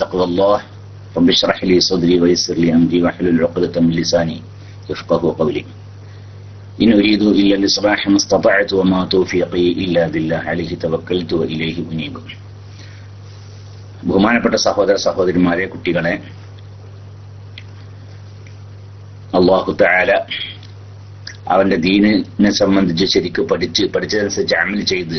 تقوى الله رب اشرح لي صدري ويسر لي أمري واحلل عقدة من لساني يفقهوا قولي إن أريد إلا الإصلاح ما استطعت وما توفيقي إلا بالله عليه توكلت وإليه أنيب. ബഹുമാനപ്പെട്ട സഹോദര സഹോദരിമാരെ, കുട്ടികളെ, അല്ലാഹു തആല അവന്റെ ദീനിനെ സംബന്ധിച്ച് ശരിക്ക് പഠിച്ചതനുസരിച്ച് അമൽ ചെയ്ത്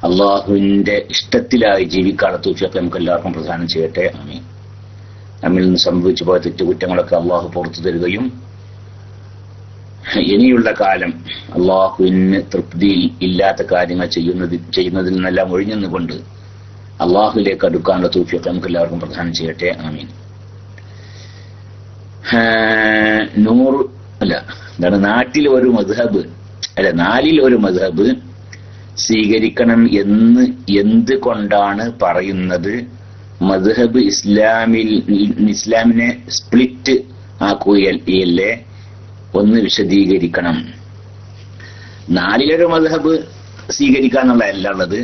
അള്ളാഹുവിന്റെ ഇഷ്ടത്തിലായി ജീവിക്കാനുള്ള തൗഫീഖ് നമുക്ക് എല്ലാവർക്കും പ്രദാനം ചെയ്യട്ടെ. ആമീൻ. നമ്മിൽ നിന്ന് സംഭവിച്ചു പോയ തെറ്റുകുറ്റങ്ങളൊക്കെ അള്ളാഹു പുറത്തു തരികയും ഇനിയുള്ള കാലം അള്ളാഹുവിന് തൃപ്തി ഇല്ലാത്ത കാര്യങ്ങൾ ചെയ്യുന്നതിൽ നിന്നെല്ലാം ഒഴിഞ്ഞുകൊണ്ട് അള്ളാഹുവിലേക്ക് അടുക്കാനുള്ള തൗഫീഖ് നമുക്ക് എല്ലാവർക്കും പ്രദാനം ചെയ്യട്ടെ. ആമീൻ. നാട്ടിൽ ഒരു മദ്ഹബ് നാലിൽ ഒരു മദ്ഹബ് സ്വീകരിക്കണം എന്ന് എന്തുകൊണ്ടാണ് പറയുന്നത്? മദ്ഹബ് ഇസ്ലാമിനെ സ്പ്ലിറ്റ് ആക്കുകയല്ലേ? ഒന്ന് വിശദീകരിക്കണം. നാലിലൊരു മദ്ഹബ് സ്വീകരിക്കാന്നുള്ളതല്ല ഉള്ളത്.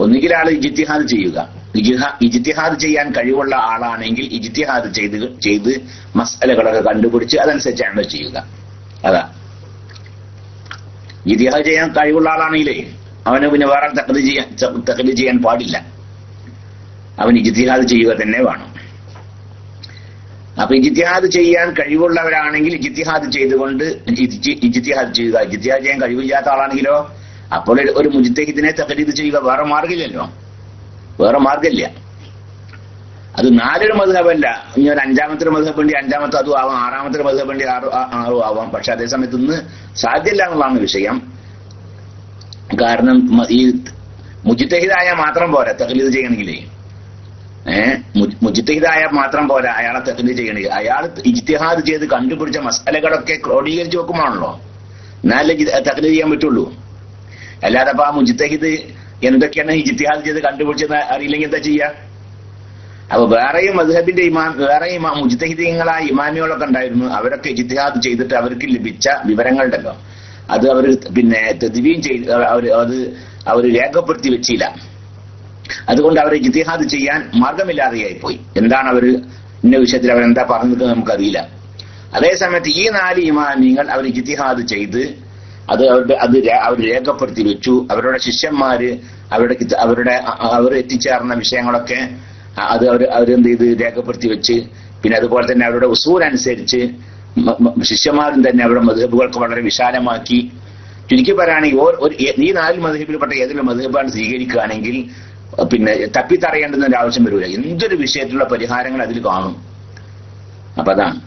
ഒന്നുകിൽ ആൾ ഇജ്തിഹാദ് ചെയ്യുക. ഇജ്തിഹാദ് ചെയ്യാൻ കഴിവുള്ള ആളാണെങ്കിൽ ഇജ്തിഹാദ് ചെയ്ത് മസ്അലകളൊക്കെ കണ്ടുപിടിച്ച് അതനുസരിച്ച് അമൽ ചെയ്യുക. അതാ ഇജ്തിഹാദ് ചെയ്യാൻ കഴിവുള്ള ആളാണെങ്കിലേ അവന് പിന്നെ വേറെ തഖ്ലീദ് ചെയ്യാൻ പാടില്ല. അവൻ ഇജ്തിഹാദ് ചെയ്യുക തന്നെ വേണം. അപ്പൊ ഇജ്തിഹാദ് ചെയ്യാൻ കഴിവുള്ളവരാണെങ്കിൽ ഇജ്തിഹാദ് ചെയ്തുകൊണ്ട് ഇജ്തിഹാദ് ചെയ്യുക. ഇജ്തിഹാദ് ചെയ്യാൻ കഴിവില്ലാത്ത ആളാണെങ്കിലോ അപ്പോൾ ഒരു മുജ്തഹിദിനെ തഖ്ലീദ് ചെയ്യുക. വേറെ മാർഗമില്ലല്ലോ, വേറെ മാർഗമില്ല. അത് നാലൊരു മദ്ഹബല്ല. ഇനി ഒരു അഞ്ചാമത്തെ മദ്ഹബ് ഉണ്ട്, അഞ്ചാമത്തെ അതും ആവാം, ആറാമത്തെ മദ്ഹബ് ഉണ്ട്, ആറും ആവാം. പക്ഷെ അതേ സമയത്ത് ഇന്ന് സാധ്യമല്ല എന്നുള്ളതാണ് വിഷയം. കാരണം ഈ മുജ്തഹിദായ മാത്രം പോരാ തഖ്ലീദ് ചെയ്യണമെങ്കിലേ. മുജ്തഹിദായ മാത്രം പോരാ അയാളെ തഖ്ലീദ് ചെയ്യണമെങ്കിൽ അയാൾ ഇജ്തിഹാദ് ചെയ്ത് കണ്ടുപിടിച്ച മസാലകളൊക്കെ ക്രോഡീകരിച്ച് വെക്കുമ്പോഴാണല്ലോ എന്നാലേ തഖ്ലീദ് ചെയ്യാൻ പറ്റുള്ളൂ. അല്ലാതെ അപ്പൊ ആ മുജ്തഹിദ് എന്തൊക്കെയാണ് ഇജ്തിഹാദ് ചെയ്ത് കണ്ടുപിടിച്ചെന്ന് അറിയില്ലെങ്കിൽ എന്താ ചെയ്യാ? അപ്പൊ വേറെയും മദ്ഹബിന്റെ വേറെയും മുജ്തഹിദീങ്ങളായ ഇമാമികളൊക്കെ ഉണ്ടായിരുന്നു. അവരൊക്കെ ഇജ്തിഹാദ് ചെയ്തിട്ട് അവർക്ക് ലഭിച്ച വിവരങ്ങളുണ്ടല്ലോ, അത് അവർ പിന്നെ തദ്വീൻ ചെയ്ത് അവർ രേഖപ്പെടുത്തി വെച്ചില്ല. അതുകൊണ്ട് അവർ ഇജ്തിഹാദ് ചെയ്യാൻ മാർഗമില്ലാതെയായി പോയി. എന്താണ് അവർ ഇന്ന വിഷയത്തിൽ അവരെന്താ പറഞ്ഞത് നമുക്കറിയില്ല. അതേ സമയത്ത് ഈ നാല് ഇമാമിങ്ങൾ അവർ ഇജ്തിഹാദ് ചെയ്ത് അവർ രേഖപ്പെടുത്തി വെച്ചു. അവരുടെ ശിഷ്യന്മാര് അവർ എത്തിച്ചേർന്ന വിഷയങ്ങളൊക്കെ അത് അവരെന്ത് ചെയ്ത് രേഖപ്പെടുത്തി വെച്ച്, പിന്നെ അതുപോലെ തന്നെ അവരുടെ ഉസൂൽ അനുസരിച്ച് ശിഷ്യന്മാരും തന്നെ അവരുടെ മദ്ഹബുകൾക്ക് വളരെ വിശാലമാക്കി. ചുരുക്കി പറയുകയാണെങ്കിൽ ഈ നാല് മദ്ഹബിൽപ്പെട്ട ഏതെങ്കിലും മദ്ഹബാണ് സ്വീകരിക്കുകയാണെങ്കിൽ പിന്നെ തപ്പിത്തറിയേണ്ടുന്ന ഒരു ആവശ്യം വരില്ല. എന്തൊരു വിഷയത്തിലുള്ള പരിഹാരങ്ങൾ അതിൽ കാണും. അപ്പൊ അതാണ്.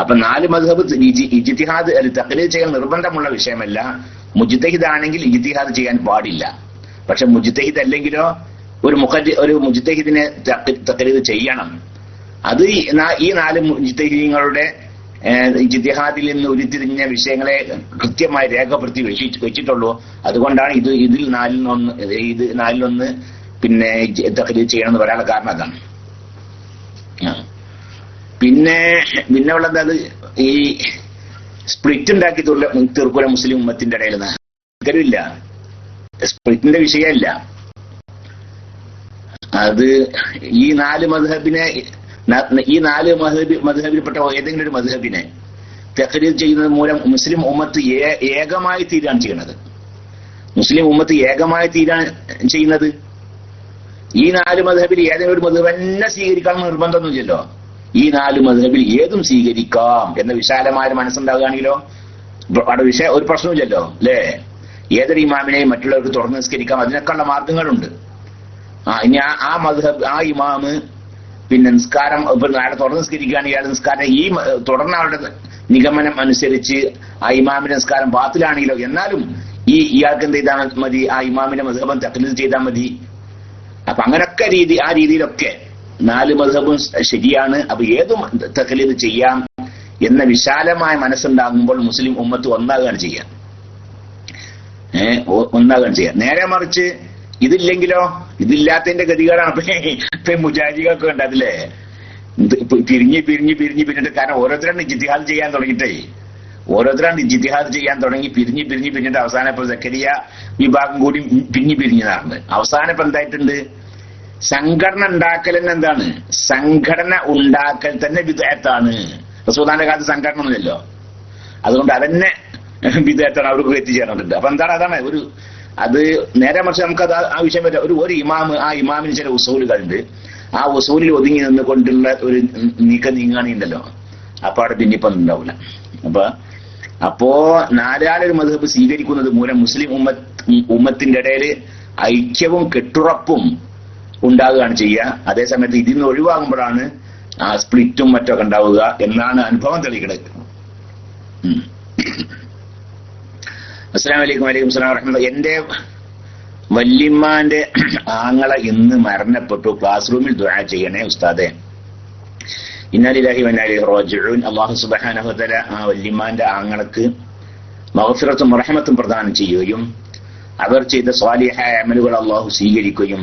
അപ്പൊ നാല് മദ്ഹബ് ഇജ്തിഹാദ് തഖ്ലീദ് ചെയ്യാൻ നിർബന്ധമുള്ള വിഷയമല്ല. മുജ്തഹിദ് ആണെങ്കിൽ ഇജ്തിഹാദ് ചെയ്യാൻ പാടില്ല. പക്ഷെ മുജ്തഹിദ് അല്ലെങ്കിലോ ഒരു മുജ്തഹിദിനെ തഖ്ലീദ് ചെയ്യണം. അത് ഈ നാല് മുജ്തഹിദീങ്ങളുടെ ഇജ്തിഹാദിൽ നിന്ന് ഉരുത്തിരിഞ്ഞ വിഷയങ്ങളെ കൃത്യമായി രേഖപ്പെടുത്തി വെച്ചിട്ടുള്ളൂ. അതുകൊണ്ടാണ് ഇതിൽ നാലിലൊന്ന് പിന്നെ തഖ്ലീദ് ചെയ്യണം എന്ന് പറയാനുള്ള കാരണം അതാണ്. പിന്നെ ഉള്ളത് അത് ഈ സ്പ്ലിറ്റ് ഉണ്ടാക്കി തീർക്കൂല മുസ്ലിം ഉമ്മത്തിന്റെ ഇടയിൽ ഒരിക്കലുമില്ല. സ്പ്ലിറ്റിന്റെ വിഷയമല്ല അത്. ഈ നാല് മദ്ഹബിൽപ്പെട്ട ഏതെങ്കിലും ഒരു മദ്ഹബിനെ തഖ്ലീദ് ചെയ്യുന്നത് മൂലം മുസ്ലിം ഉമ്മത്ത് ഏകമായി തീരാണ് ചെയ്യുന്നത്. മുസ്ലിം ഉമ്മത്ത് ഏകമായി തീരാണ് ചെയ്യുന്നത്. ഈ നാല് മദ്ഹബിൽ ഏതെങ്കിലും ഒരു മദ്ഹബ് തന്നെ സ്വീകരിക്കാൻ നിർബന്ധമൊന്നുമില്ലല്ലോ. ഈ നാല് മദ്ഹബിൽ ഏതും സ്വീകരിക്കാം എന്ന വിശാലമായ മനസ്സുണ്ടാവുകയാണെങ്കിലോ അവിടെ ഒരു പ്രശ്നമില്ലല്ലോ അല്ലേ? ഏതൊരു ഇമാമിനെയും മറ്റുള്ളവർക്ക് തുറന്ന് നിസ്കരിക്കാം. അതിനൊക്കെയുള്ള മാർഗങ്ങളുണ്ട്. ഇനി ആ മദ്ഹബ് ആ ഇമാമ് പിന്നെ നിസ്കാരം നാളെ തുറന്ന് നിസ്കരിക്കുകയാണെങ്കിൽ അയാൾ നിസ്കാരം ഈ തുടർന്ന് അവരുടെ നിഗമനം അനുസരിച്ച് ആ ഇമാമിന്റെ നിസ്കാരം ബാത്തിലാണെങ്കിലോ എന്നാലും ഇയാൾക്ക് എന്ത് ചെയ്താൽ മതി? ആ ഇമാമിന്റെ മദ്ഹബൻ തഖ്ലീദ് ചെയ്താൽ മതി. അപ്പൊ അങ്ങനൊക്കെ ആ രീതിയിലൊക്കെ നാല് മദ്ഹബും ശരിയാണ്. അപ്പൊ ഏതും തഖ്ലീദ് ചെയ്യാം എന്ന വിശാലമായ മനസ്സുണ്ടാകുമ്പോൾ മുസ്ലിം ഉമ്മത്ത് ഒന്നാകുകയാണ് ചെയ്യാം. നേരെ മറിച്ച് ഇതില്ലെങ്കിലോ ഇതില്ലാത്തതിന്റെ ഗതികേടാണ് ഇപ്പൊ മുജാഹിദികൾക്ക് ഉണ്ട്. അതിലെ പിരിഞ്ഞിട്ട് കാരണം ഓരോരുത്തരാണ് ഇജ്തിഹാദ് ചെയ്യാൻ തുടങ്ങിയിട്ടേ പിരിഞ്ഞിട്ട് അവസാനം ഇപ്പൊ സക്കരിയ വിഭാഗം കൂടി പിരിഞ്ഞു നടന്ന് അവസാനം ഇപ്പൊ എന്തായിട്ടുണ്ട്? സംഘടന ഉണ്ടാക്കൽ തന്നെ എന്താണ്? സംഘടന ഉണ്ടാക്കൽ തന്നെ ബിദ്അത്താണ്. റസൂലുള്ളാഹിന്റെ കാലത്ത് സംഘടന ഒന്നുമില്ലല്ലോ, അതുകൊണ്ട് അതന്നെ ബിദ്അത്താണ്, അവർക്ക് എത്തിച്ചേർന്നിട്ടുണ്ട്. അപ്പൊ എന്താണ്? അതാണ് ഒരു അത് നേരെ മറിച്ച് നമുക്കത് ആ വിഷയം പറ്റും. ഒരു ഇമാം, ആ ഇമാമിന് ചില ഉസൂലുകളുണ്ട്, ആ ഉസൂലിൽ ഒതുങ്ങി നിന്നുകൊണ്ടുള്ള ഒരു നീങ്ങാണിയുണ്ടല്ലോ, അപ്പൊ അവിടെ പിന്നിപ്പം ഉണ്ടാവില്ല. അപ്പോ നാലാളൊരു മദ്ഹബ് സ്വീകരിക്കുന്നത് മൂലം മുസ്ലിം ഉമ്മത്തിന്റെ ഇടയിൽ ഐക്യവും കെട്ടുറപ്പും ഉണ്ടാവുകയാണ് ചെയ്യുക. അതേസമയത്ത് ഇതിൽ നിന്ന് ഒഴിവാകുമ്പോഴാണ് ആ സ്പ്ലിറ്റും മറ്റൊക്കെ ഉണ്ടാവുക എന്നാണ് അനുഭവം തെളിയിക്കുന്നത്. അസ്സലാമു അലൈക്കും. വലൈക്കും സ്സലാം വറഹ്മത്തുള്ളാഹി. എന്റെ വല്യമ്മാന്റെ ആങ്ങളെ ഇന്ന് മരണപ്പെട്ടു, ക്ലാസ് റൂമിൽ ദുആ ചെയ്യണേ ഉസ്താദെ. ഇന്നാ ലില്ലാഹി വ ഇന്നാ ഇലൈഹി റാജിഊൻ. അല്ലാഹു സുബ്ഹാനഹു വ തആല ആ വല്യമ്മാന്റെ ആങ്ങളക്ക് മഗ്ഫിറത്തും റഹ്മത്തും പ്രദാനം ചെയ്യുകയും അവർ ചെയ്ത സ്വാലിഹായ അമലുകൾ അല്ലാഹു സ്വീകരിക്കുകയും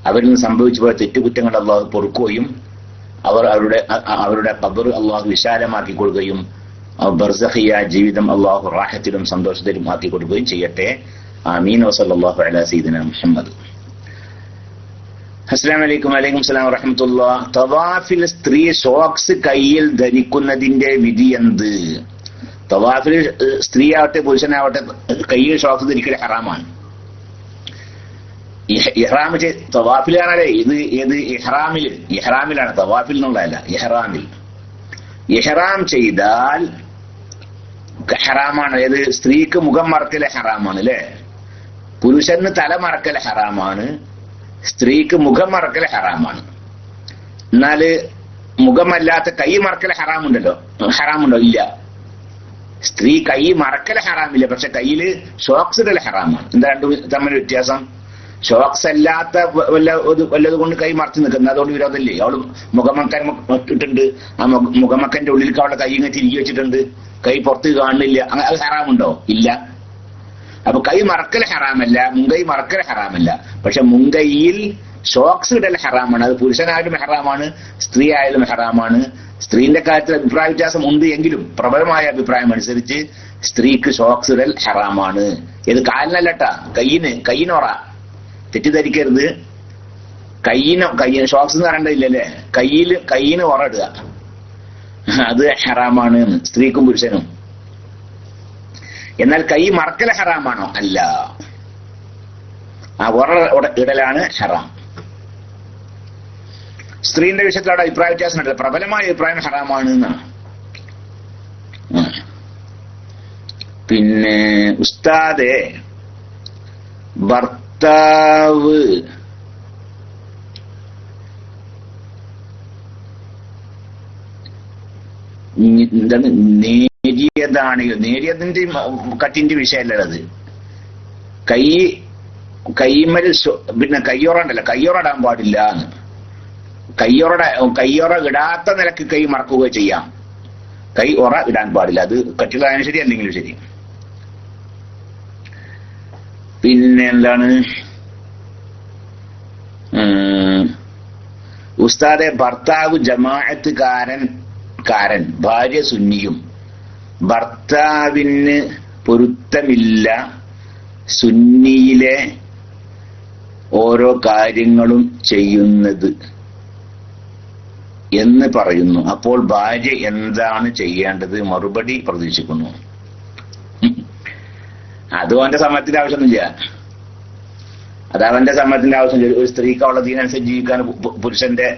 അവരിൽ നിന്ന് സംഭവിച്ചു പോയ തെറ്റുകുറ്റങ്ങൾ അല്ലാഹു പൊറുക്കുകയും അവരുടെ ഖബർ അല്ലാഹു വിശാലമാക്കി കൊടുക്കുകയും ബർസഖിയ ജീവിതം അല്ലാഹു റാഹത്തിലും സന്തോഷത്തിലും ആക്കി കൊടുക്കുകയും ചെയ്യട്ടെ. ആമീൻ. വസല്ലല്ലാഹു അലാ സയ്യിദിനാ മുഹമ്മദ്. അസ്സലാമു അലൈക്കും. വലൈക്കും സ്സലാം വറഹ്മത്തുള്ളാഹി. തവാഫിൽ സ്ത്രീ ഷോക്സ് കയ്യിൽ ധരിക്കുന്നതിന്റെ വിധി എന്ത്? തവാഫിൽ സ്ത്രീ ആവട്ടെ പുരുഷനാവട്ടെ കയ്യിൽ ഷോക്സ് ധരിക്കൽ ഹറാമാണ്. ഇഹ്റാം തവാഫിലാണല്ലേ ഇത്? ഏത് ഇഹ്റാമിലാണ്, തവാഫിൽ എന്നുള്ളതല്ല, ഇഹ്റാം ചെയ്താൽ ഹറാമാണ്. ഏത്? സ്ത്രീക്ക് മുഖം മറക്കൽ ഹറാമാണ് അല്ലെ? പുരുഷന് തല മറക്കൽ ഹറാമാണ്, സ്ത്രീക്ക് മുഖം മറക്കൽ ഹറാമാണ്. എന്നാല് മുഖമല്ലാത്ത കൈ മറക്കൽ ഹറാമുണ്ടോ? ഇല്ല. സ്ത്രീ കൈ മറക്കൽ ഹറാമില്ല, പക്ഷെ കയ്യില് ഷോക്സ് ഇടൽ ഹറാമാണ്. എന്താ രണ്ടും തമ്മിൽ വ്യത്യാസം? ഷോക്സ് അല്ലാത്ത വല്ലത് കൊണ്ട് കൈ മറച്ചു നിൽക്കുന്നത്, അതുകൊണ്ട് വിരോധമില്ലേ? അവള് മുഖമക്കൻ ഇട്ടിട്ടുണ്ട്, ആ മുഖമക്കന്റെ ഉള്ളിലേക്ക് അവളെ കൈ ഇങ്ങനെ തിരികെ വെച്ചിട്ടുണ്ട്, കൈ പുറത്ത് കാണുന്നില്ല, അത് ഹറാമുണ്ടോ? ഇല്ല. അപ്പൊ കൈ മറക്കൽ ഹറാമല്ല, മുൻകൈ മറക്കൽ ഹറാമല്ല, പക്ഷെ മുൻകൈയിൽ ഷോക്സ് ഇടൽ ഹറാമാണ്. അത് പുരുഷനായാലും ഹറാമാണ്, സ്ത്രീ ആയാലും ഹറാമാണ്. സ്ത്രീന്റെ കാര്യത്തിൽ അഭിപ്രായ വ്യത്യാസം ഉണ്ട് എങ്കിലും പ്രബലമായ അഭിപ്രായം അനുസരിച്ച് സ്ത്രീക്ക് ഷോക്സ് ഇടൽ ഹറാമാണ്. ഇത് കാലിനല്ലട്ടാ, കയ്യിനോറ, തെറ്റിദ്ധരിക്കരുത്. കയ്യിന് ഷോക്സ് എന്ന് പറയേണ്ടതില്ലല്ലേ? കയ്യിന് ഉറ ഇടുക, അത് ഹറാമാണ് സ്ത്രീക്കും പുരുഷനും. എന്നാൽ കൈ മറക്കൽ ഹറാമാണോ? അല്ല, ആ ഉറ ഇടലാണ് ഹറാം. സ്ത്രീന്റെ വിഷയത്തിൽ അവിടെ അഭിപ്രായ വ്യത്യാസം ഉണ്ടല്ലോ. പ്രബലമായ അഭിപ്രായം ഹറാമാണ് എന്നാണ്. പിന്നെ ഉസ്താദെ, ഭർത്താവ് എന്താണ് നേരിയതിന്റെ കട്ടിന്റെ വിഷയമല്ല അത്. കൈമൽ പിന്നെ കയ്യോറ ഉണ്ടല്ലോ, കയ്യോറ ഇടാൻ പാടില്ല എന്ന്. കയ്യോറ ഇടാത്ത നിലക്ക് കൈ മറക്കുക ചെയ്യാം, കൈ ഉറ ഇടാൻ പാടില്ല. അത് കട്ടിലായാലും ശരി അല്ലെങ്കിലും ശരി. പിന്നെ എന്താണ് ഉസ്താദെ, ഭർത്താവ് ജമാഅത്തുകാരൻ, ഭാര്യ സുന്നിയും, ഭർത്താവിന് പൊരുത്തമില്ല സുന്നിയിലെ ഓരോ കാര്യങ്ങളും ചെയ്യുന്നത് എന്ന് പറയുന്നു. അപ്പോൾ ഭാര്യ എന്താണ് ചെയ്യേണ്ടത്? മറുപടി പ്രതീക്ഷിക്കുന്നു. അതും അവന്റെ സമ്മതത്തിന്റെ ആവശ്യമൊന്നുമില്ല. അത് അവന്റെ സമ്മതത്തിന്റെ ആവശ്യമില്ല. ഒരു സ്ത്രീക്ക് അവളുടെ ദീനനുസരിച്ച് ജീവിക്കാൻ പുരുഷന്റെ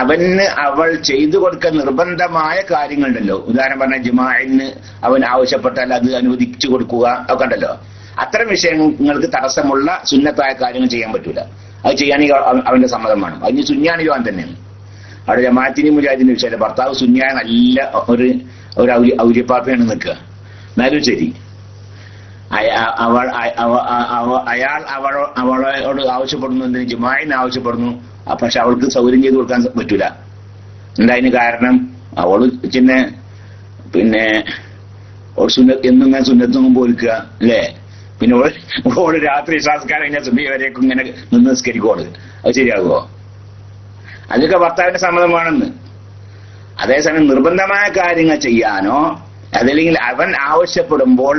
അവന് അവൾ ചെയ്തു കൊടുക്കാൻ നിർബന്ധമായ കാര്യങ്ങളുണ്ടല്ലോ. ഉദാഹരണം പറഞ്ഞാൽ ജിമാഇന് അവൻ ആവശ്യപ്പെട്ടാൽ അത് അനുവദിച്ചു കൊടുക്കുക ഒക്കെ ഉണ്ടല്ലോ. അത്തരം വിഷയങ്ങൾക്ക് തടസ്സമുള്ള സുന്നത്തായ കാര്യങ്ങൾ ചെയ്യാൻ പറ്റൂല. അത് ചെയ്യാണെങ്കിൽ അവന്റെ സമ്മതം വേണം. അതിന് സുന്നിയാണെങ്കിലും അവൻ തന്നെയാണ്. അവിടെ ജമാഅത്തിനും മുജാഹിദിനും വിഷയമല്ല. ഭർത്താവ് സുന്നിയായ നല്ല ഒരു ഔര്യപ്പാപ്പയാണ് നിൽക്കുക, എന്നാലും ശരി അയാൾ അവളോട് ആവശ്യപ്പെടുന്നു, എന്തിന്? ജിമാഇന് ആവശ്യപ്പെടുന്നു. പക്ഷെ അവൾക്ക് സൗകര്യം ചെയ്ത് കൊടുക്കാൻ പറ്റൂല. എന്തായതിന് കാരണം? അവള് പിന്നെ എന്നും ഞാൻ സുന്നത്തൊന്നും പോലിക്കുക അല്ലേ? പിന്നെ ഓള് രാത്രി സംസ്കാരം കഴിഞ്ഞാൽ സുബഹി വരേക്കും ഇങ്ങനെ നിന്ന് നിസ്കരിക്കോള്. അത് ശരിയാകുമോ? അതൊക്കെ ഭർത്താവിന്റെ സമ്മതം വേണമെന്ന്. അതേസമയം നിർബന്ധമായ കാര്യങ്ങൾ ചെയ്യാനോ അതല്ലെങ്കിൽ അവൻ ആവശ്യപ്പെടുമ്പോൾ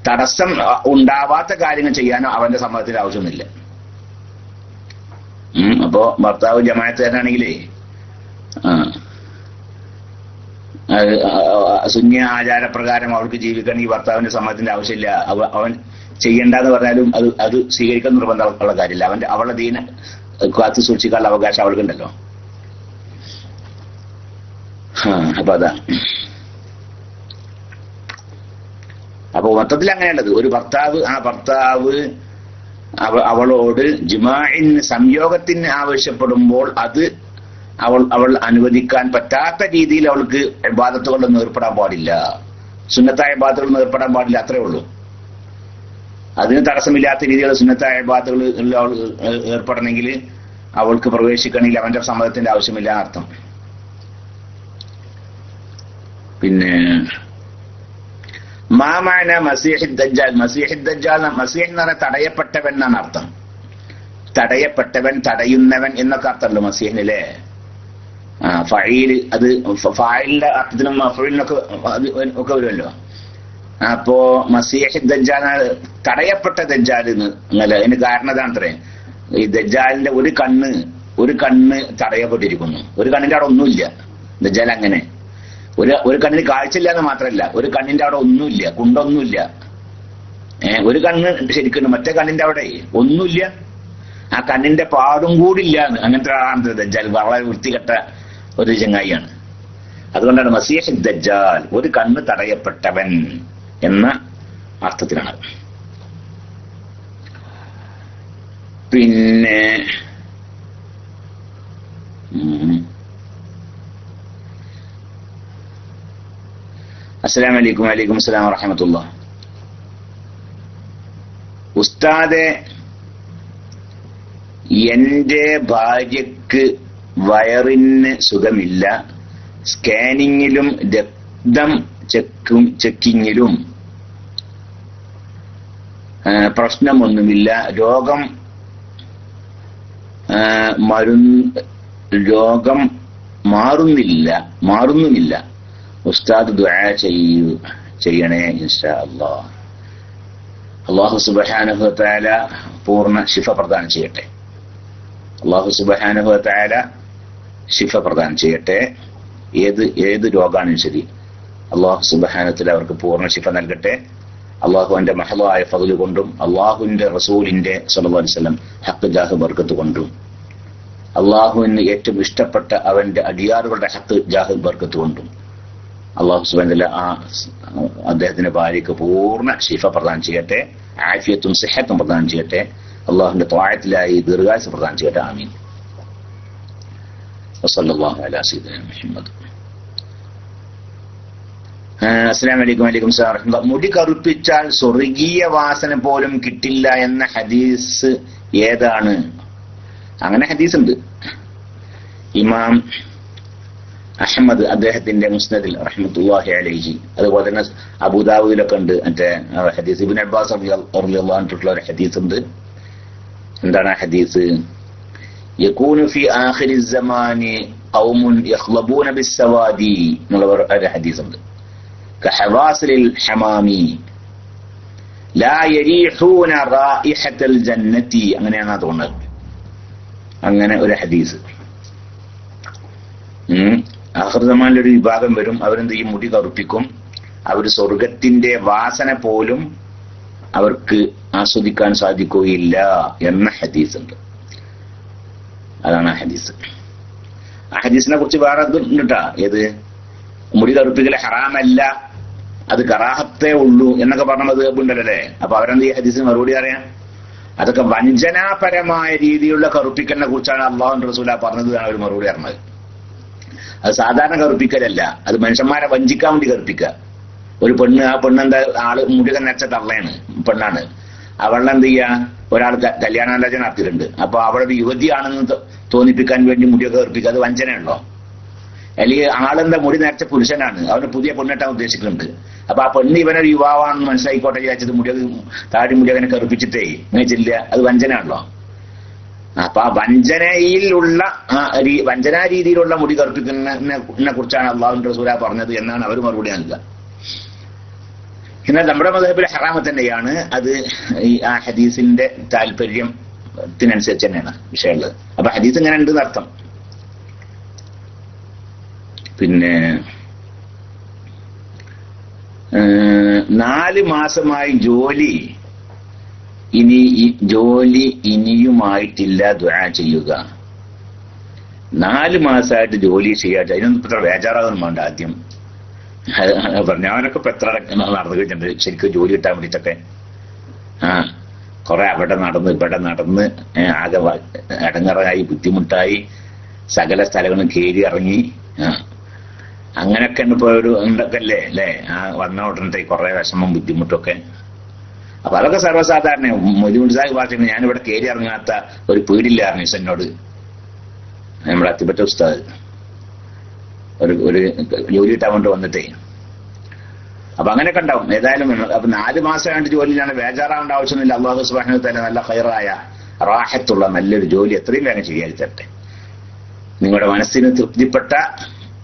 തടസ്സം ഉണ്ടാവാത്ത കാര്യങ്ങൾ ചെയ്യാനോ അവന്റെ സമ്മതത്തിന്റെ ആവശ്യമൊന്നുമില്ല. അപ്പോ ഭർത്താവ് ജമാഅത്തുകാരനാണെങ്കിലേ സുന്നി ആചാരപ്രകാരം അവൾക്ക് ജീവിക്കണമെങ്കിൽ ഭർത്താവിന്റെ സമ്മതത്തിന്റെ ആവശ്യമില്ല. അവൻ ചെയ്യണ്ടെന്ന് പറഞ്ഞാലും അത് സ്വീകരിക്കാൻ നിർബന്ധമുള്ള കാര്യമില്ല. അവളുടെ ദീന കാത്തു സൂക്ഷിക്കാനുള്ള അവകാശം അവൾക്കുണ്ടല്ലോ. അപ്പൊ അതാ. അപ്പൊ മൊത്തത്തിൽ അങ്ങനെയുള്ളത് ഒരു ഭർത്താവ് അവളോട് ജിമാഇന് സംയോഗത്തിന് ആവശ്യപ്പെടുമ്പോൾ അത് അവൾ അനുവദിക്കാൻ പറ്റാത്ത രീതിയിൽ അവൾക്ക് ഇബാദത്തുകളിലൊന്നും ഏർപ്പെടാൻ പാടില്ല. സുന്നത്തായ ഇബാദത്തുകളിൽ ഏർപ്പെടാൻ പാടില്ല, അത്രേ ഉള്ളൂ. അതിന് തടസ്സമില്ലാത്ത രീതിയിലുള്ള സുന്നത്തായ ഇബാദത്തുകളിൽ അവൾ ഏർപ്പെടണമെങ്കിൽ അവൾക്ക് പ്രവേശിക്കണമെങ്കിൽ അവന്റെ സമ്മതത്തിന്റെ ആവശ്യമില്ല അർത്ഥം. പിന്നെ മാമാന മസീഹ് ദജ്ജാൽ, മസീഹ് എന്ന് പറഞ്ഞാൽ തടയപ്പെട്ടവൻ എന്നാണ് അർത്ഥം. തടയപ്പെട്ടവൻ, തടയുന്നവൻ എന്നൊക്കെ അർത്ഥമല്ലോ മസീഹിനിലെ. ഫഈൽ അത് ഫായിലിന്റെ അർത്ഥത്തിനും മഫ്ഊലിനൊക്കെ ഒക്കെ വരുമല്ലോ. അപ്പോ മസീഹ് ദജ്ജാൽ തടയപ്പെട്ട ദജ്ജാൽ എന്നല്ല. അതിന് കാരണം അതാണത്രേ, ഈ ദജ്ജാലിന്റെ ഒരു കണ്ണ് തടയപ്പെട്ടിരിക്കുന്നു. ഒരു കണ്ണിന്റെ അവിടെ ഒന്നുമില്ല. ദജ്ജാൽ അങ്ങനെ ഒരു കണ്ണിന് കാഴ്ചയില്ല എന്ന് മാത്രമല്ല, ഒരു കണ്ണിന്റെ അവിടെ ഒന്നുമില്ല, കുണ്ടൊന്നുമില്ല. ഒരു കണ്ണ് ശരിക്കും, മറ്റേ കണ്ണിന്റെ അവിടെ ഒന്നുമില്ല. ആ കണ്ണിന്റെ പാടും കൂടില്ല. അങ്ങനത്തെ ആളാണ് ദജ്ജാൽ. വളരെ വൃത്തികെട്ട ഒരു ചങ്ങായിയാണ്. അതുകൊണ്ടാണ് മസീഹ് ദജ്ജാൽ ഒരു കണ്ണ് തടയപ്പെട്ടവൻ എന്ന അർത്ഥത്തിലാണ്. പിന്നെ അസ്സലാമു അലൈക്കും. വലൈക്കും അസ്സലാം വറഹ്മത്തുള്ളാഹി. ഉസ്താദെ, എന്റെ ഭാര്യക്ക് വയറിന് സുഖമില്ല. സ്കാനിങ്ങിലും രക്തം ചെക്കിങ്ങിലും പ്രശ്നമൊന്നുമില്ല. രോഗം മാറുന്നുമില്ല. ഉസ്താദ് ദുആ ചെയ്യണേ ഇൻഷാ അല്ലാഹ്. അല്ലാഹു സുബ്ഹാനഹു വ തആല പൂർണ്ണ ശിഫ പ്രദാനം ചെയ്യട്ടെ. അല്ലാഹു സുബ്ഹാനഹു വ തആല ശിഫ പ്രദാനം ചെയ്യട്ടെ. ഏത് രോഗാണെങ്കിലും ശരി അല്ലാഹു സുബ്ഹാനഹു വ തആല അവർക്ക് പൂർണ്ണ ശിഫ നൽകട്ടെ. അല്ലാഹുവിന്റെ മഹളായ ഫദ്ല് കൊണ്ടും അല്ലാഹുവിന്റെ റസൂലിന്റെ സ്വല്ലല്ലാഹു അലൈഹി വസല്ലം ഹഖ് ജാഹ് ബർക്കത്ത് കൊണ്ടും അല്ലാഹുവിന് ഏറ്റവും ഇഷ്ടപ്പെട്ട അവന്റെ അടിയാറുകളുടെ ഹഖ് ജാഹ് ബർക്കത്ത് കൊണ്ടും അല്ലാഹു സുബ്ഹാനഹു വ തആല അദ്ദേഹത്തിന്റെ ഭാര്യക്ക് പൂർണ്ണ ശിഫ പ്രദാനം ചെയ്യട്ടെ. ആഫിയത്തും സിഹത്തും പ്രദാനം ചെയ്യട്ടെ. അല്ലാഹുവിന്റെ ത്വാഅത്തിലായി ദീർഘായുസ്സ് പ്രദാനം ചെയ്യട്ടെ. ആമീൻ. വസല്ലല്ലാഹു അലാ സയ്യിദിനാ മുഹമ്മദ്. അസ്സലാമു അലൈക്കും. വലൈക്കും അസ്സലാം വറഹ്മത്തുള്ളാഹി. മുടി കറുപ്പിച്ചാൽ സ്വർഗീയ വാസന പോലും കിട്ടില്ല എന്ന ഹദീസ് ഏതാണ്? അങ്ങനെ ഹദീസ് ഉണ്ട്. ഇമാം അഹ്മദ് അദ്ദേഹത്തിന്റെ മുസ്നദിൽ റഹ്മത്തുള്ളാഹി അലൈഹി, അതുപോലെ തന്നെ അബൂദാവൂദിലൊക്കെ ഉണ്ട് മറ്റേ ഹദീസ്. ഇബ്നു അബ്ബാസ് റളിയല്ലാഹു അൻഹുള്ള ഒരു ഹദീസ് ഉണ്ട്. എന്താണ് ആ ഹദീസ്? യകൂനു ഫി ആഖിരി الزമാനി ഖൗമുൻ യഖ്ലബൂന ബിസ്സവാദി എന്നുള്ള ഒരു ഹദീസ് ഉണ്ട്. കഹവാസിൽ ഹമാമി ലാ യരീഹൂന റായിഹത്തൽ ജന്നതി, അങ്ങനെയാണ് തോന്നുന്നത്. അങ്ങനെ ഒരു ഹദീസ്. ആഖിർ സമാനിൽ ഒരു വിഭാഗം വരും, അവരെന്ത് ഈ മുടി കറുപ്പിക്കും. അവർ സ്വർഗത്തിന്റെ വാസന പോലും അവർക്ക് ആസ്വദിക്കാൻ സാധിക്കുകയില്ല എന്ന ഹദീസ് ഉണ്ട്. അതാണ് ആ ഹദീസ്. ആ ഹദീസിനെ കുറിച്ച് വേറെ കേട്ടാ, ഏത് മുടി കറുപ്പിക്കൽ ഹറാമല്ല, അത് കറാഹത്തേ ഉള്ളൂ എന്നൊക്കെ പറഞ്ഞ മദ്ഹബുണ്ടല്ലേ. അപ്പൊ അവരെന്ത് ഈ ഹദീസിന് മറുപടി അറിയാം? അതൊക്കെ വഞ്ചനാപരമായ രീതിയിലുള്ള കറുപ്പിക്കലിനെ കുറിച്ചാണ് അല്ലാഹുവിന്റെ റസൂൽ പറഞ്ഞത്. അവർ മറുപടി പറഞ്ഞത് അത് സാധാരണ കറുപ്പിക്കലല്ല, അത് മനുഷ്യന്മാരെ വഞ്ചിക്കാൻ വേണ്ടി കറുപ്പിക്കുക. ഒരു പെണ്ണ്, ആ പെണ്ണെന്താ ആള് മുടിയൊക്കെ നച്ച തള്ളയാണ്, പെണ്ണാണ്. അവളെ എന്ത് ചെയ്യാ, ഒരാൾ കല്യാണാലോചന നടത്തിയിട്ടുണ്ട്. അപ്പൊ അവളൊരു യുവതിയാണെന്ന് തോന്നിപ്പിക്കാൻ വേണ്ടി മുടിയൊക്കെ കറുപ്പിക്കുക. അത് വഞ്ചനയുണ്ടോ? അല്ലെങ്കിൽ ആളെന്താ മുടി നേരത്തെ പുരുഷനാണ്, അവന് പുതിയ പെണ്ണിട്ടാൻ ഉദ്ദേശിക്കുന്നുണ്ട്. അപ്പൊ ആ പെണ്ണ് ഇവനൊരു യുവാവാണെന്ന് മനസ്സിലായിക്കോട്ടെ വിചാരിച്ചത് മുടിയൊക്കെ താടി മുടിയൊക്കെ കറുപ്പിച്ചിട്ടേ ഇങ്ങനെ ചെല്ലുക, അത് വഞ്ചനയാണല്ലോ. അപ്പൊ ആ വഞ്ചനാ രീതിയിലുള്ള മുടി കറുപ്പിക്കുന്നതിനെ കുറിച്ചാണ് അല്ലാഹുവിന്റെ റസൂൽ പറഞ്ഞത് എന്നാണ് അവർ മറുപടി നൽകുക. എന്നാൽ നമ്മുടെ മദ്ഹബിലെ ഹറാമത്ത് തന്നെയാണ് അത്. ആ ഹദീസിന്റെ താല്പര്യം ത്തിനനുസരിച്ച് തന്നെയാണ് വിഷയമുള്ളത്. അപ്പൊ ഹദീസ് ഇങ്ങനെ ഉണ്ട് എന്നർത്ഥം. പിന്നെ 4 മാസമായി ജോലി ഇനിയുമായിട്ടില്ല ദുആ ചെയ്യുക. 4 മാസമായിട്ട് ജോലി ചെയ്യാട്ട് അതിനൊന്നും ഇത്ര ബേജാറാകുന്നു വേണ്ട. ആദ്യം പറഞ്ഞു അവനൊക്കെ ഇപ്പൊ എത്ര നടന്നു കഴിഞ്ഞിട്ടുണ്ട് ശരിക്കും ജോലി കിട്ടാൻ വേണ്ടിയിട്ടൊക്കെ. കുറെ അവിടെ നടന്ന് ഇവിടെ നടന്ന് ആകെ അടങ്ങറായി ബുദ്ധിമുട്ടായി സകല സ്ഥലങ്ങളും കയറി ഇറങ്ങി അങ്ങനെയൊക്കെ ഇപ്പൊ ഒരു ഉണ്ടൊക്കെയല്ലേ അല്ലേ വന്ന ഉടനെ കുറെ വിഷമം ബുദ്ധിമുട്ടൊക്കെ. അപ്പൊ അതൊക്കെ സർവ്വസാധാരണ. മുതിമുണ്ടായി പറഞ്ഞു ഞാനിവിടെ കയറി ഇറങ്ങാത്ത ഒരു പേടില്ലായിരുന്നു എന്നോട് നമ്മുടെ അത്തിപ്പറ്റ ഉസ്താദ് ഒരു ജോലി കിട്ടാൻ വേണ്ടി വന്നിട്ടേ. അപ്പൊ അങ്ങനെയൊക്കെ ഉണ്ടാവും. ഏതായാലും അപ്പൊ 4 മാസമായിട്ട് ജോലിയിലാണ് ബേജാറാവേണ്ട ആവശ്യമൊന്നുമില്ല. അല്ലാഹു സുബ്ഹാനഹു വ തആല നല്ല ഖൈറായ റാഹത്തുള്ള നല്ലൊരു ജോലി എത്രയും വേഗം ചെയ്യാൻ തരട്ടെ. നിങ്ങളുടെ മനസ്സിന് തൃപ്തിപ്പെട്ട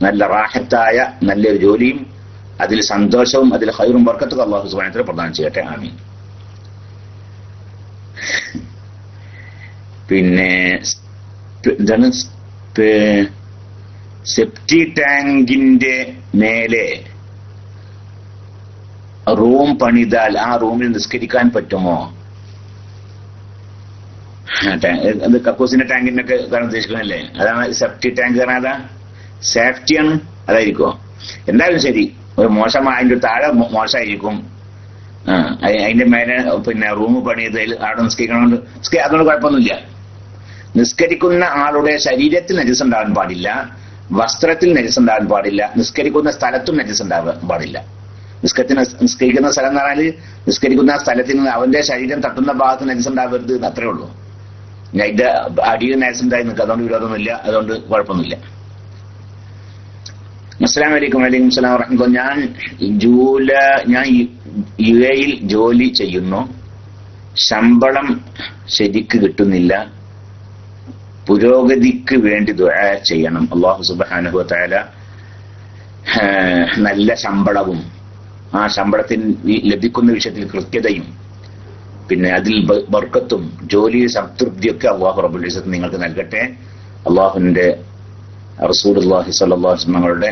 നല്ല റാഹത്തായ നല്ലൊരു ജോലിയും അതിൽ സന്തോഷവും അതിൽ ഖൈറും ബർക്കത്തും അല്ലാഹു സുബ്ഹാനഹു വ തആല പ്രദാനം ചെയ്യട്ടെ. ആമീൻ. പിന്നെ സെപ്റ്റി ടാങ്കിന്റെ മേലെ റൂം പണിതാൽ ആ റൂമിൽ നിസ്കരിക്കാൻ പറ്റുമോ? അത് കക്കൂസിന്റെ ടാങ്കിന്റെ ഒക്കെ കാരണം ഉദ്ദേശിക്കുന്നല്ലേ? അതാണ് സെപ്റ്റി ടാങ്ക് കാരണം. അതാ സേഫ്റ്റിയാണ്, അതായിരിക്കും. എന്തായാലും ശരി, ഒരു മോശമായ അതിന്റെ താഴെ മോശമായിരിക്കും. അതിന്റെ മേലെ പിന്നെ റൂം പണിയതിൽ അവിടെ നിസ്കരിക്കണോണ്ട് അതുകൊണ്ട് കുഴപ്പമൊന്നുമില്ല. നിസ്കരിക്കുന്ന ആളുടെ ശരീരത്തിൽ നജസ് ഉണ്ടാകാൻ പാടില്ല, വസ്ത്രത്തിൽ നജസ് ഉണ്ടാകാൻ പാടില്ല, നിസ്കരിക്കുന്ന സ്ഥലത്തും നജസ് ഉണ്ടാകാൻ പാടില്ല. നിസ്കരിക്കുന്ന സ്ഥലം എന്ന് പറഞ്ഞാൽ നിസ്കരിക്കുന്ന സ്ഥലത്തിൽ നിന്ന് അവന്റെ ശരീരം തട്ടുന്ന ഭാഗത്ത് നജസ് ഉണ്ടാകരുത് എന്ന് അത്രേ ഉള്ളൂ. അതിന്റെ അടിയിൽ നജസ് ഉണ്ടായി നിൽക്കുക, അതുകൊണ്ട് വിരോധമൊന്നുമില്ല, അതുകൊണ്ട് കുഴപ്പമൊന്നുമില്ല. അസ്സലാമു അലൈക്കും. വലൈക്കും സലാം വറഹ്മത്തുള്ളാഹി. ഞാൻ UAE ജോലി ചെയ്യുന്നു. ശമ്പളം ശരിക്ക് കിട്ടുന്നില്ല. പുരോഗതിക്ക് വേണ്ടി ദുആ ചെയ്യണം. അല്ലാഹു സുബ്ഹാനഹു വ തആല നല്ല ശമ്പളവും ആ ശമ്പളത്തിന് ലഭിക്കുന്ന വിഷയത്തിൽ കൃത്യതയും പിന്നെ അതിൽ ബർക്കത്തും ജോലിയിൽ സംതൃപ്തിയൊക്കെ അല്ലാഹു റബ്ബുൽ ഇസ്സത്ത് നിങ്ങൾക്ക് നൽകട്ടെ. അല്ലാഹുവിന്റെ റസൂലുള്ളാഹി സ്വല്ലല്ലാഹു അലൈഹി വസല്ലം തങ്ങളുടെ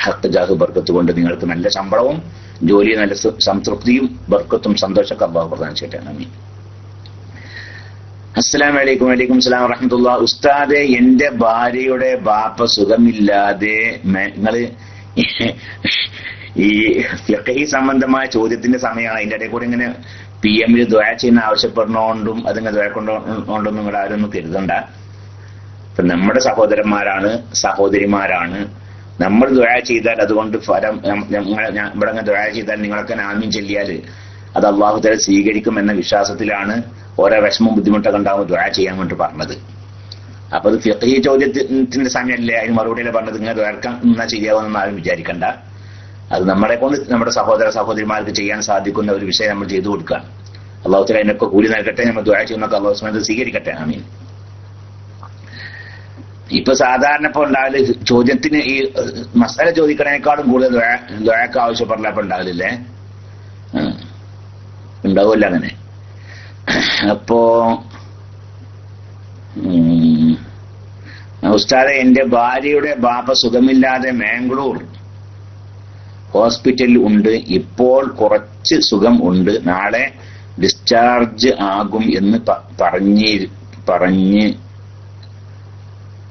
ഹഖ് ജാഹ് ബർക്കത്ത് കൊണ്ട് നിങ്ങൾക്ക് നല്ല ശമ്പളവും ജോലിയിൽ നല്ല സംതൃപ്തിയും ബർക്കത്തും സന്തോഷമൊക്കെ അല്ലാഹു പ്രദാനം ചെയ്യട്ടെ. ആമീൻ. അസ്സലാമു അലൈക്കും. വലൈക്കും സലാം വറഹ്മത്തുള്ളാഹി. ഉസ്താദെ, എന്റെ ഭാര്യയുടെ ബാപ്പ സുഖമില്ലാതെ നിങ്ങള് ഈ ഫിഖ്ഹി സംബന്ധമായ ചോദ്യത്തിന്റെ സമയമാണ്. അതിന്റെ ഇടയിൽ കൂടെ ഇങ്ങനെ PM ദുആ ചെയ്യുന്ന ആവശ്യപ്പെടുന്നതുകൊണ്ടും അതിങ്ങനെ ദുആ കൊണ്ടും നിങ്ങൾ ആരൊന്നും കരുതണ്ട. ഇപ്പൊ നമ്മുടെ സഹോദരന്മാരാണ്, സഹോദരിമാരാണ്. നമ്മൾ ദുആ ചെയ്താൽ അതുകൊണ്ട് ഫലം ഇവിടെ ദുആ ചെയ്താൽ നിങ്ങളൊക്കെ ആമീൻ ചൊല്ലിയാല് അത് അല്ലാഹു തആല സ്വീകരിക്കും എന്ന വിശ്വാസത്തിലാണ് ഓരോ വിഷമവും ബുദ്ധിമുട്ടൊക്കെ ഉണ്ടാവും ദുആ ചെയ്യാൻ വേണ്ടി പറഞ്ഞത്. അപ്പൊ അത് ഫിഖ്ഹി ചോദ്യത്തിന്റെ സമയമല്ലേ, അതിന് മറുപടിയല്ലേ പറഞ്ഞത്. ഇങ്ങനെ ദുആക്കാൻ നിന്നാ ശരിയാവുമെന്ന് ആരും വിചാരിക്കണ്ട. അത് നമ്മളെ കൊണ്ട് നമ്മുടെ സഹോദര സഹോദരിമാർക്ക് ചെയ്യാൻ സാധിക്കുന്ന ഒരു വിഷയം നമ്മൾ ചെയ്തു കൊടുക്കുക. അല്ലാഹു തആല അതിനൊക്കെ കൂലി നൽകട്ടെ. നമ്മൾ ദുആ ചെയ്യുന്നൊക്കെ അല്ലാഹു സുബ്ഹാനഹു വ തആല സ്വീകരിക്കട്ടെ. ആമീൻ. ഇപ്പൊ സാധാരണ ഇപ്പൊ ഉണ്ടാകല് ചോദ്യത്തിന് ഈ മസാല ചോദിക്കണേക്കാളും കൂടുതൽ ദുആക്ക് ആവശ്യപ്പെടില്ല ഇപ്പൊ ഉണ്ടാകലില്ലേ? ഉണ്ടാവുമല്ലോ അങ്ങനെ. അപ്പോ ഉസ്താദെ, എന്റെ ഭാര്യയുടെ ബാപ്പ സുഖമില്ലാതെ മാംഗ്ലൂർ ഹോസ്പിറ്റലിൽ ഉണ്ട്. ഇപ്പോൾ കുറച്ച് സുഖം ഉണ്ട്. നാളെ ഡിസ്ചാർജ് ആകും എന്ന്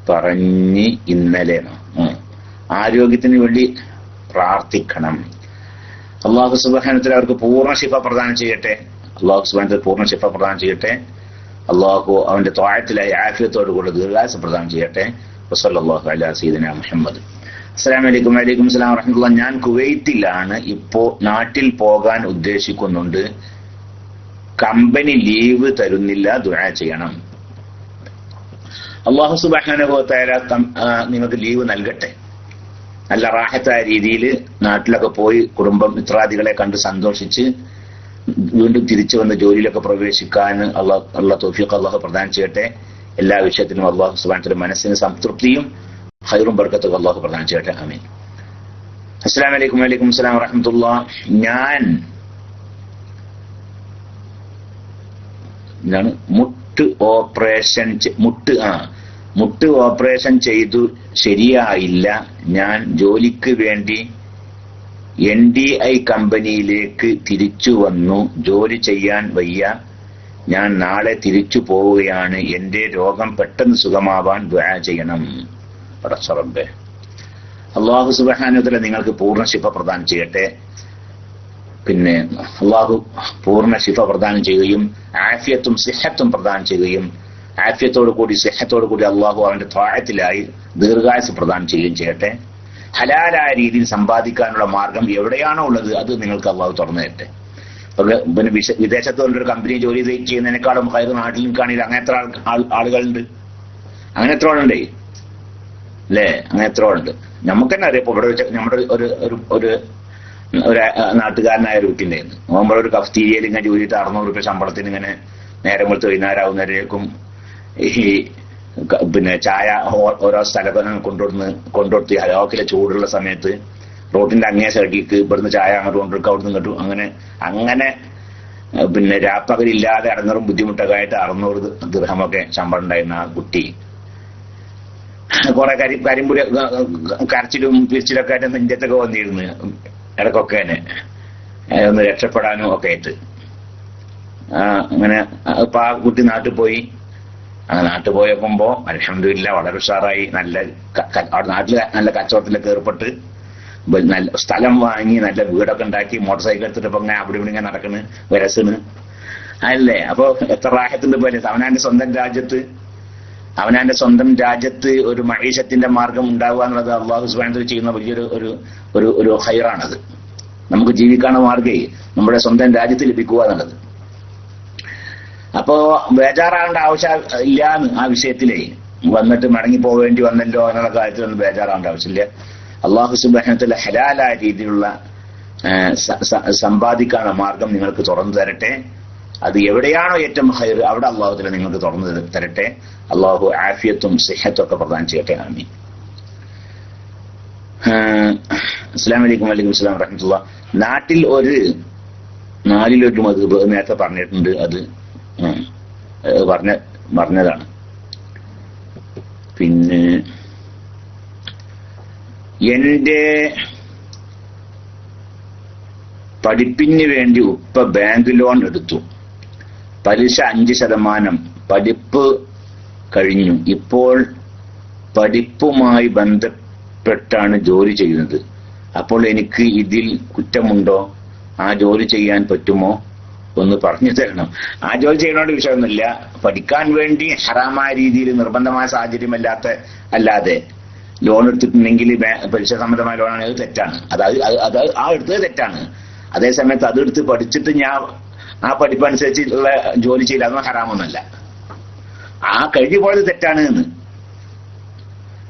പറഞ്ഞ് ഇന്നലെ. ആരോഗ്യത്തിന് വേണ്ടി പ്രാർത്ഥിക്കണം. അല്ലാഹു സുബ്ഹാനഹു വ തആല അവർക്ക് പൂർണ്ണ ശിഫ പ്രദാനം ചെയ്യട്ടെ. അല്ലാഹു സുബ്ഹാനഹു വ തആല പൂർണ്ണ ശിഫ പ്രദാനം ചെയ്യട്ടെ. അല്ലാഹു അവന്റെ ത്വാഅത്തിലായി ആഫിയത്തോടു കൂടി ദീർഘായുസ്സ് പ്രദാനം ചെയ്യട്ടെ. വസല്ലല്ലാഹു അലാ സയ്യിദിനാ മുഹമ്മദ്. അസ്സലാമു അലൈക്കും. വലൈക്കും സലാം വറഹ്മത്തുള്ളാഹി. ഞാൻ കുവൈത്തിലാണ്. ഇപ്പോ നാട്ടിൽ പോകാൻ ഉദ്ദേശിക്കുന്നുണ്ട്. കമ്പനി ലീവ് തരുന്നില്ല. ദുആ ചെയ്യണം. അല്ലാഹു സുബ്ഹാനഹു വ തആല നിങ്ങൾക്ക് ലീവ് നൽകട്ടെ. നല്ല റാഹത്തായ രീതിയിൽ നാട്ടിലൊക്കെ പോയി കുടുംബം മിത്രാദികളെ കണ്ട് സന്തോഷിച്ച് വീണ്ടും തിരിച്ചു വന്ന് ജോലിയിലൊക്കെ പ്രവേശിക്കാൻ അള്ളാഹ് തൗഫീഖ് അല്ലാഹു പ്രദാനം ചെയ്യട്ടെ. എല്ലാ വിഷയത്തിനും അല്ലാഹു സുബ്ഹാനഹു വ തആല മനസ്സിന് സംതൃപ്തിയും ഖൈറും ബർക്കത്തും അല്ലാഹു പ്രദാനം ചെയ്യട്ടെ. ആമീൻ. അസ്സലാമു അലൈക്കും. വലൈക്കും സലാം വറഹ്മത്തുള്ളാഹി. ഞാൻ മുട്ട് ഓപ്പറേഷൻ ചെയ്തു ശരിയായില്ല. ഞാൻ ജോലിക്ക് വേണ്ടി NDI കമ്പനിയിലേക്ക് തിരിച്ചു വന്നു. ജോലി ചെയ്യാൻ വയ്യ. ഞാൻ നാളെ തിരിച്ചു പോവുകയാണ്. എന്റെ രോഗം പെട്ടെന്ന് സുഖമാവാൻ ദുആ ചെയ്യണം. റബ്ബേ, അല്ലാഹു സുബ്ഹാനഹു വ തആല നിങ്ങൾക്ക് പൂർണ്ണ ശിഫ പ്രദാനം ചെയ്യട്ടെ. പിന്നെ അല്ലാഹു പൂർണ്ണ ശിഫ പ്രദാനം ചെയ്യുകയും ആഫിയത്തും സിഹത്തും പ്രദാനം ചെയ്യുകയും ആഫിയത്തോടു കൂടി സിഹത്തോടു കൂടി അല്ലാഹു അവന്റെ ത്വാഅത്തിലായി ദീർഘായുസ് പ്രദാനം ചെയ്യുകയും ചെയ്യട്ടെ. ഹലാലായ രീതിയിൽ സമ്പാദിക്കാനുള്ള മാർഗം എവിടെയാണോ ഉള്ളത് അത് നിങ്ങൾക്ക് അല്ലാഹു തുറന്നു തരട്ടെ. പിന്നെ വിദേശത്ത് കൊണ്ടൊരു കമ്പനി ജോലി ചെയ്യുന്നതിനേക്കാളും ഹൈർ നാട്ടിൽ നിൽക്കുകയാണെങ്കിൽ അങ്ങനെ എത്ര ആളുകളുണ്ട്, അങ്ങനെ എത്ര ആളുണ്ടേ അല്ലേ? അങ്ങനെ എത്ര ആളുണ്ട്. നമുക്ക് തന്നെ അറിയാം. ഇപ്പൊ ഇവിടെ നമ്മുടെ ഒരു നാട്ടുകാരനായ ഒരു കുട്ടിണ്ടായിരുന്നു. നമ്മളൊരു കഫ്തീരിയയിൽ ഇങ്ങനെ ജോലിയിട്ട് 600 രൂപ ശമ്പളത്തിന് ഇങ്ങനെ നേരം കൊടുത്ത് വൈകുന്നേരമാവുന്നവരേക്കും ഈ പിന്നെ ചായ ഓരോ സ്ഥലത്ത് കൊണ്ടുകൊടുത്ത് ഹലോക്കിലെ ചൂടുള്ള സമയത്ത് റോഡിന്റെ അങ്ങേ സൈഡിലേക്ക് ഇവിടുന്ന് ചായ അങ്ങോട്ട് കൊണ്ടുവെക്കും, അവിടുന്ന് ഇങ്ങോട്ടും അങ്ങനെ പിന്നെ രാപ്പകലില്ലാതെ അടങ്ങറും ബുദ്ധിമുട്ടൊക്കെ ആയിട്ട് 600 ദിർഹമൊക്കെ ശമ്പളം ഉണ്ടായിരുന്ന ആ കുട്ടി കുറെ കരിമ്പുരി കരച്ചിലും പിരിച്ചിലൊക്കെ ആയിട്ട് നെഞ്ചത്തൊക്കെ വന്നിരുന്നു ഇടക്കൊക്കെ തന്നെ ഒന്ന് രക്ഷപ്പെടാനും ഒക്കെ ആയിട്ട്. അങ്ങനെ ഇപ്പൊ ആ കുട്ടി നാട്ടിൽ പോയി. നാട്ടിൽ പോയപ്പോ അൽഹംദുലില്ലാ വളരെ ഉഷാറായി. നാട്ടില് നല്ല കച്ചവടത്തിലൊക്കെ ഏർപ്പെട്ട് നല്ല സ്ഥലം വാങ്ങി നല്ല വീടൊക്കെ ഉണ്ടാക്കി മോട്ടോർ സൈക്കിൾ എടുത്തിട്ട് ഇപ്പൊ അങ്ങനെ അവിടെ ഇവിടെ ഇങ്ങനെ നടക്കണ് വരസണ് അല്ലേ. അപ്പൊ എത്ര റാഹത്തിന്റെ പോലെ അവനാന്റെ സ്വന്തം രാജ്യത്ത് ഒരു മഈശത്തിന്റെ മാർഗം ഉണ്ടാവുക എന്നുള്ളത് അല്ലാഹു സുബ്ഹാനഹു വ തആല ചെയ്യുന്ന വലിയൊരു ഒരു ഖൈറാണത്. നമുക്ക് ജീവിക്കാനുള്ള മാർഗ്ഗേ നമ്മുടെ സ്വന്തം രാജ്യത്ത് ലഭിക്കുക എന്നുള്ളത്. അപ്പോ ബേജാറാകേണ്ട ആവശ്യം ഇല്ലാന്ന് ആ വിഷയത്തിലേ വന്നിട്ട് മടങ്ങി പോവേണ്ടി വന്നല്ലോ എന്നുള്ള കാര്യത്തിലൊന്നും ബേജാറാകേണ്ട ആവശ്യമില്ല. അല്ലാഹു സുബ്ഹാനഹു വ തആല ഹലാലായ രീതിയിലുള്ള സമ്പാദിക്കാനുള്ള മാർഗം നിങ്ങൾക്ക് തുറന്നു തരട്ടെ. അത് എവിടെയാണോ ഏറ്റവും ഹൈർ അവിടെ അല്ലാഹു തആല നിങ്ങൾക്ക് തുറന്നു തരട്ടെ. അല്ലാഹു ആഫിയത്തും സിഹത്തും ഒക്കെ പ്രദാനം ചെയ്യട്ടെ. ആമീൻ. അസ്സലാമു അലൈക്കും. വലൈക്കും അസ്സലാം വറഹ്മത്തുള്ളാഹി. നാട്ടിൽ ഒരു 4 മദ്ഹബ് നേരത്തെ പറഞ്ഞിട്ടുണ്ട്. അത് പറഞ്ഞതാണ്. പിന്നെ എന്റെ പഠിപ്പിന് വേണ്ടി ഉപ്പ ബാങ്ക് ലോൺ എടുത്തു. പലിശ 5%. പഠിപ്പ് കഴിഞ്ഞു. ഇപ്പോൾ പഠിപ്പുമായി ബന്ധപ്പെട്ടാണ് ജോലി ചെയ്യുന്നത്. അപ്പോൾ എനിക്ക് ഇതിൽ കുറ്റമുണ്ടോ? ആ ജോലി ചെയ്യാൻ പറ്റുമോ? ഒന്ന് പറഞ്ഞു തരണം. ആ ജോലി ചെയ്യണോണ്ട് വിഷയമൊന്നുമില്ല. പഠിക്കാൻ വേണ്ടി ഹറാമായ രീതിയിൽ നിർബന്ധമായ സാഹചര്യം അല്ലാതെ ലോൺ എടുത്തിട്ടുണ്ടെങ്കിൽ പലിശ സംബന്ധമായ ലോണാണ്, അത് തെറ്റാണ്. അത് ആ എടുത്തത് തെറ്റാണ്. അതേസമയത്ത് അതെടുത്ത് പഠിച്ചിട്ട് ഞാൻ ആ പഠിപ്പനുസരിച്ചുള്ള ജോലി ചെയ്യില്ല, അതൊന്നും ഹറാമൊന്നുമല്ല. ആ കഴിഞ്ഞു പോയത് തെറ്റാണ് എന്ന്.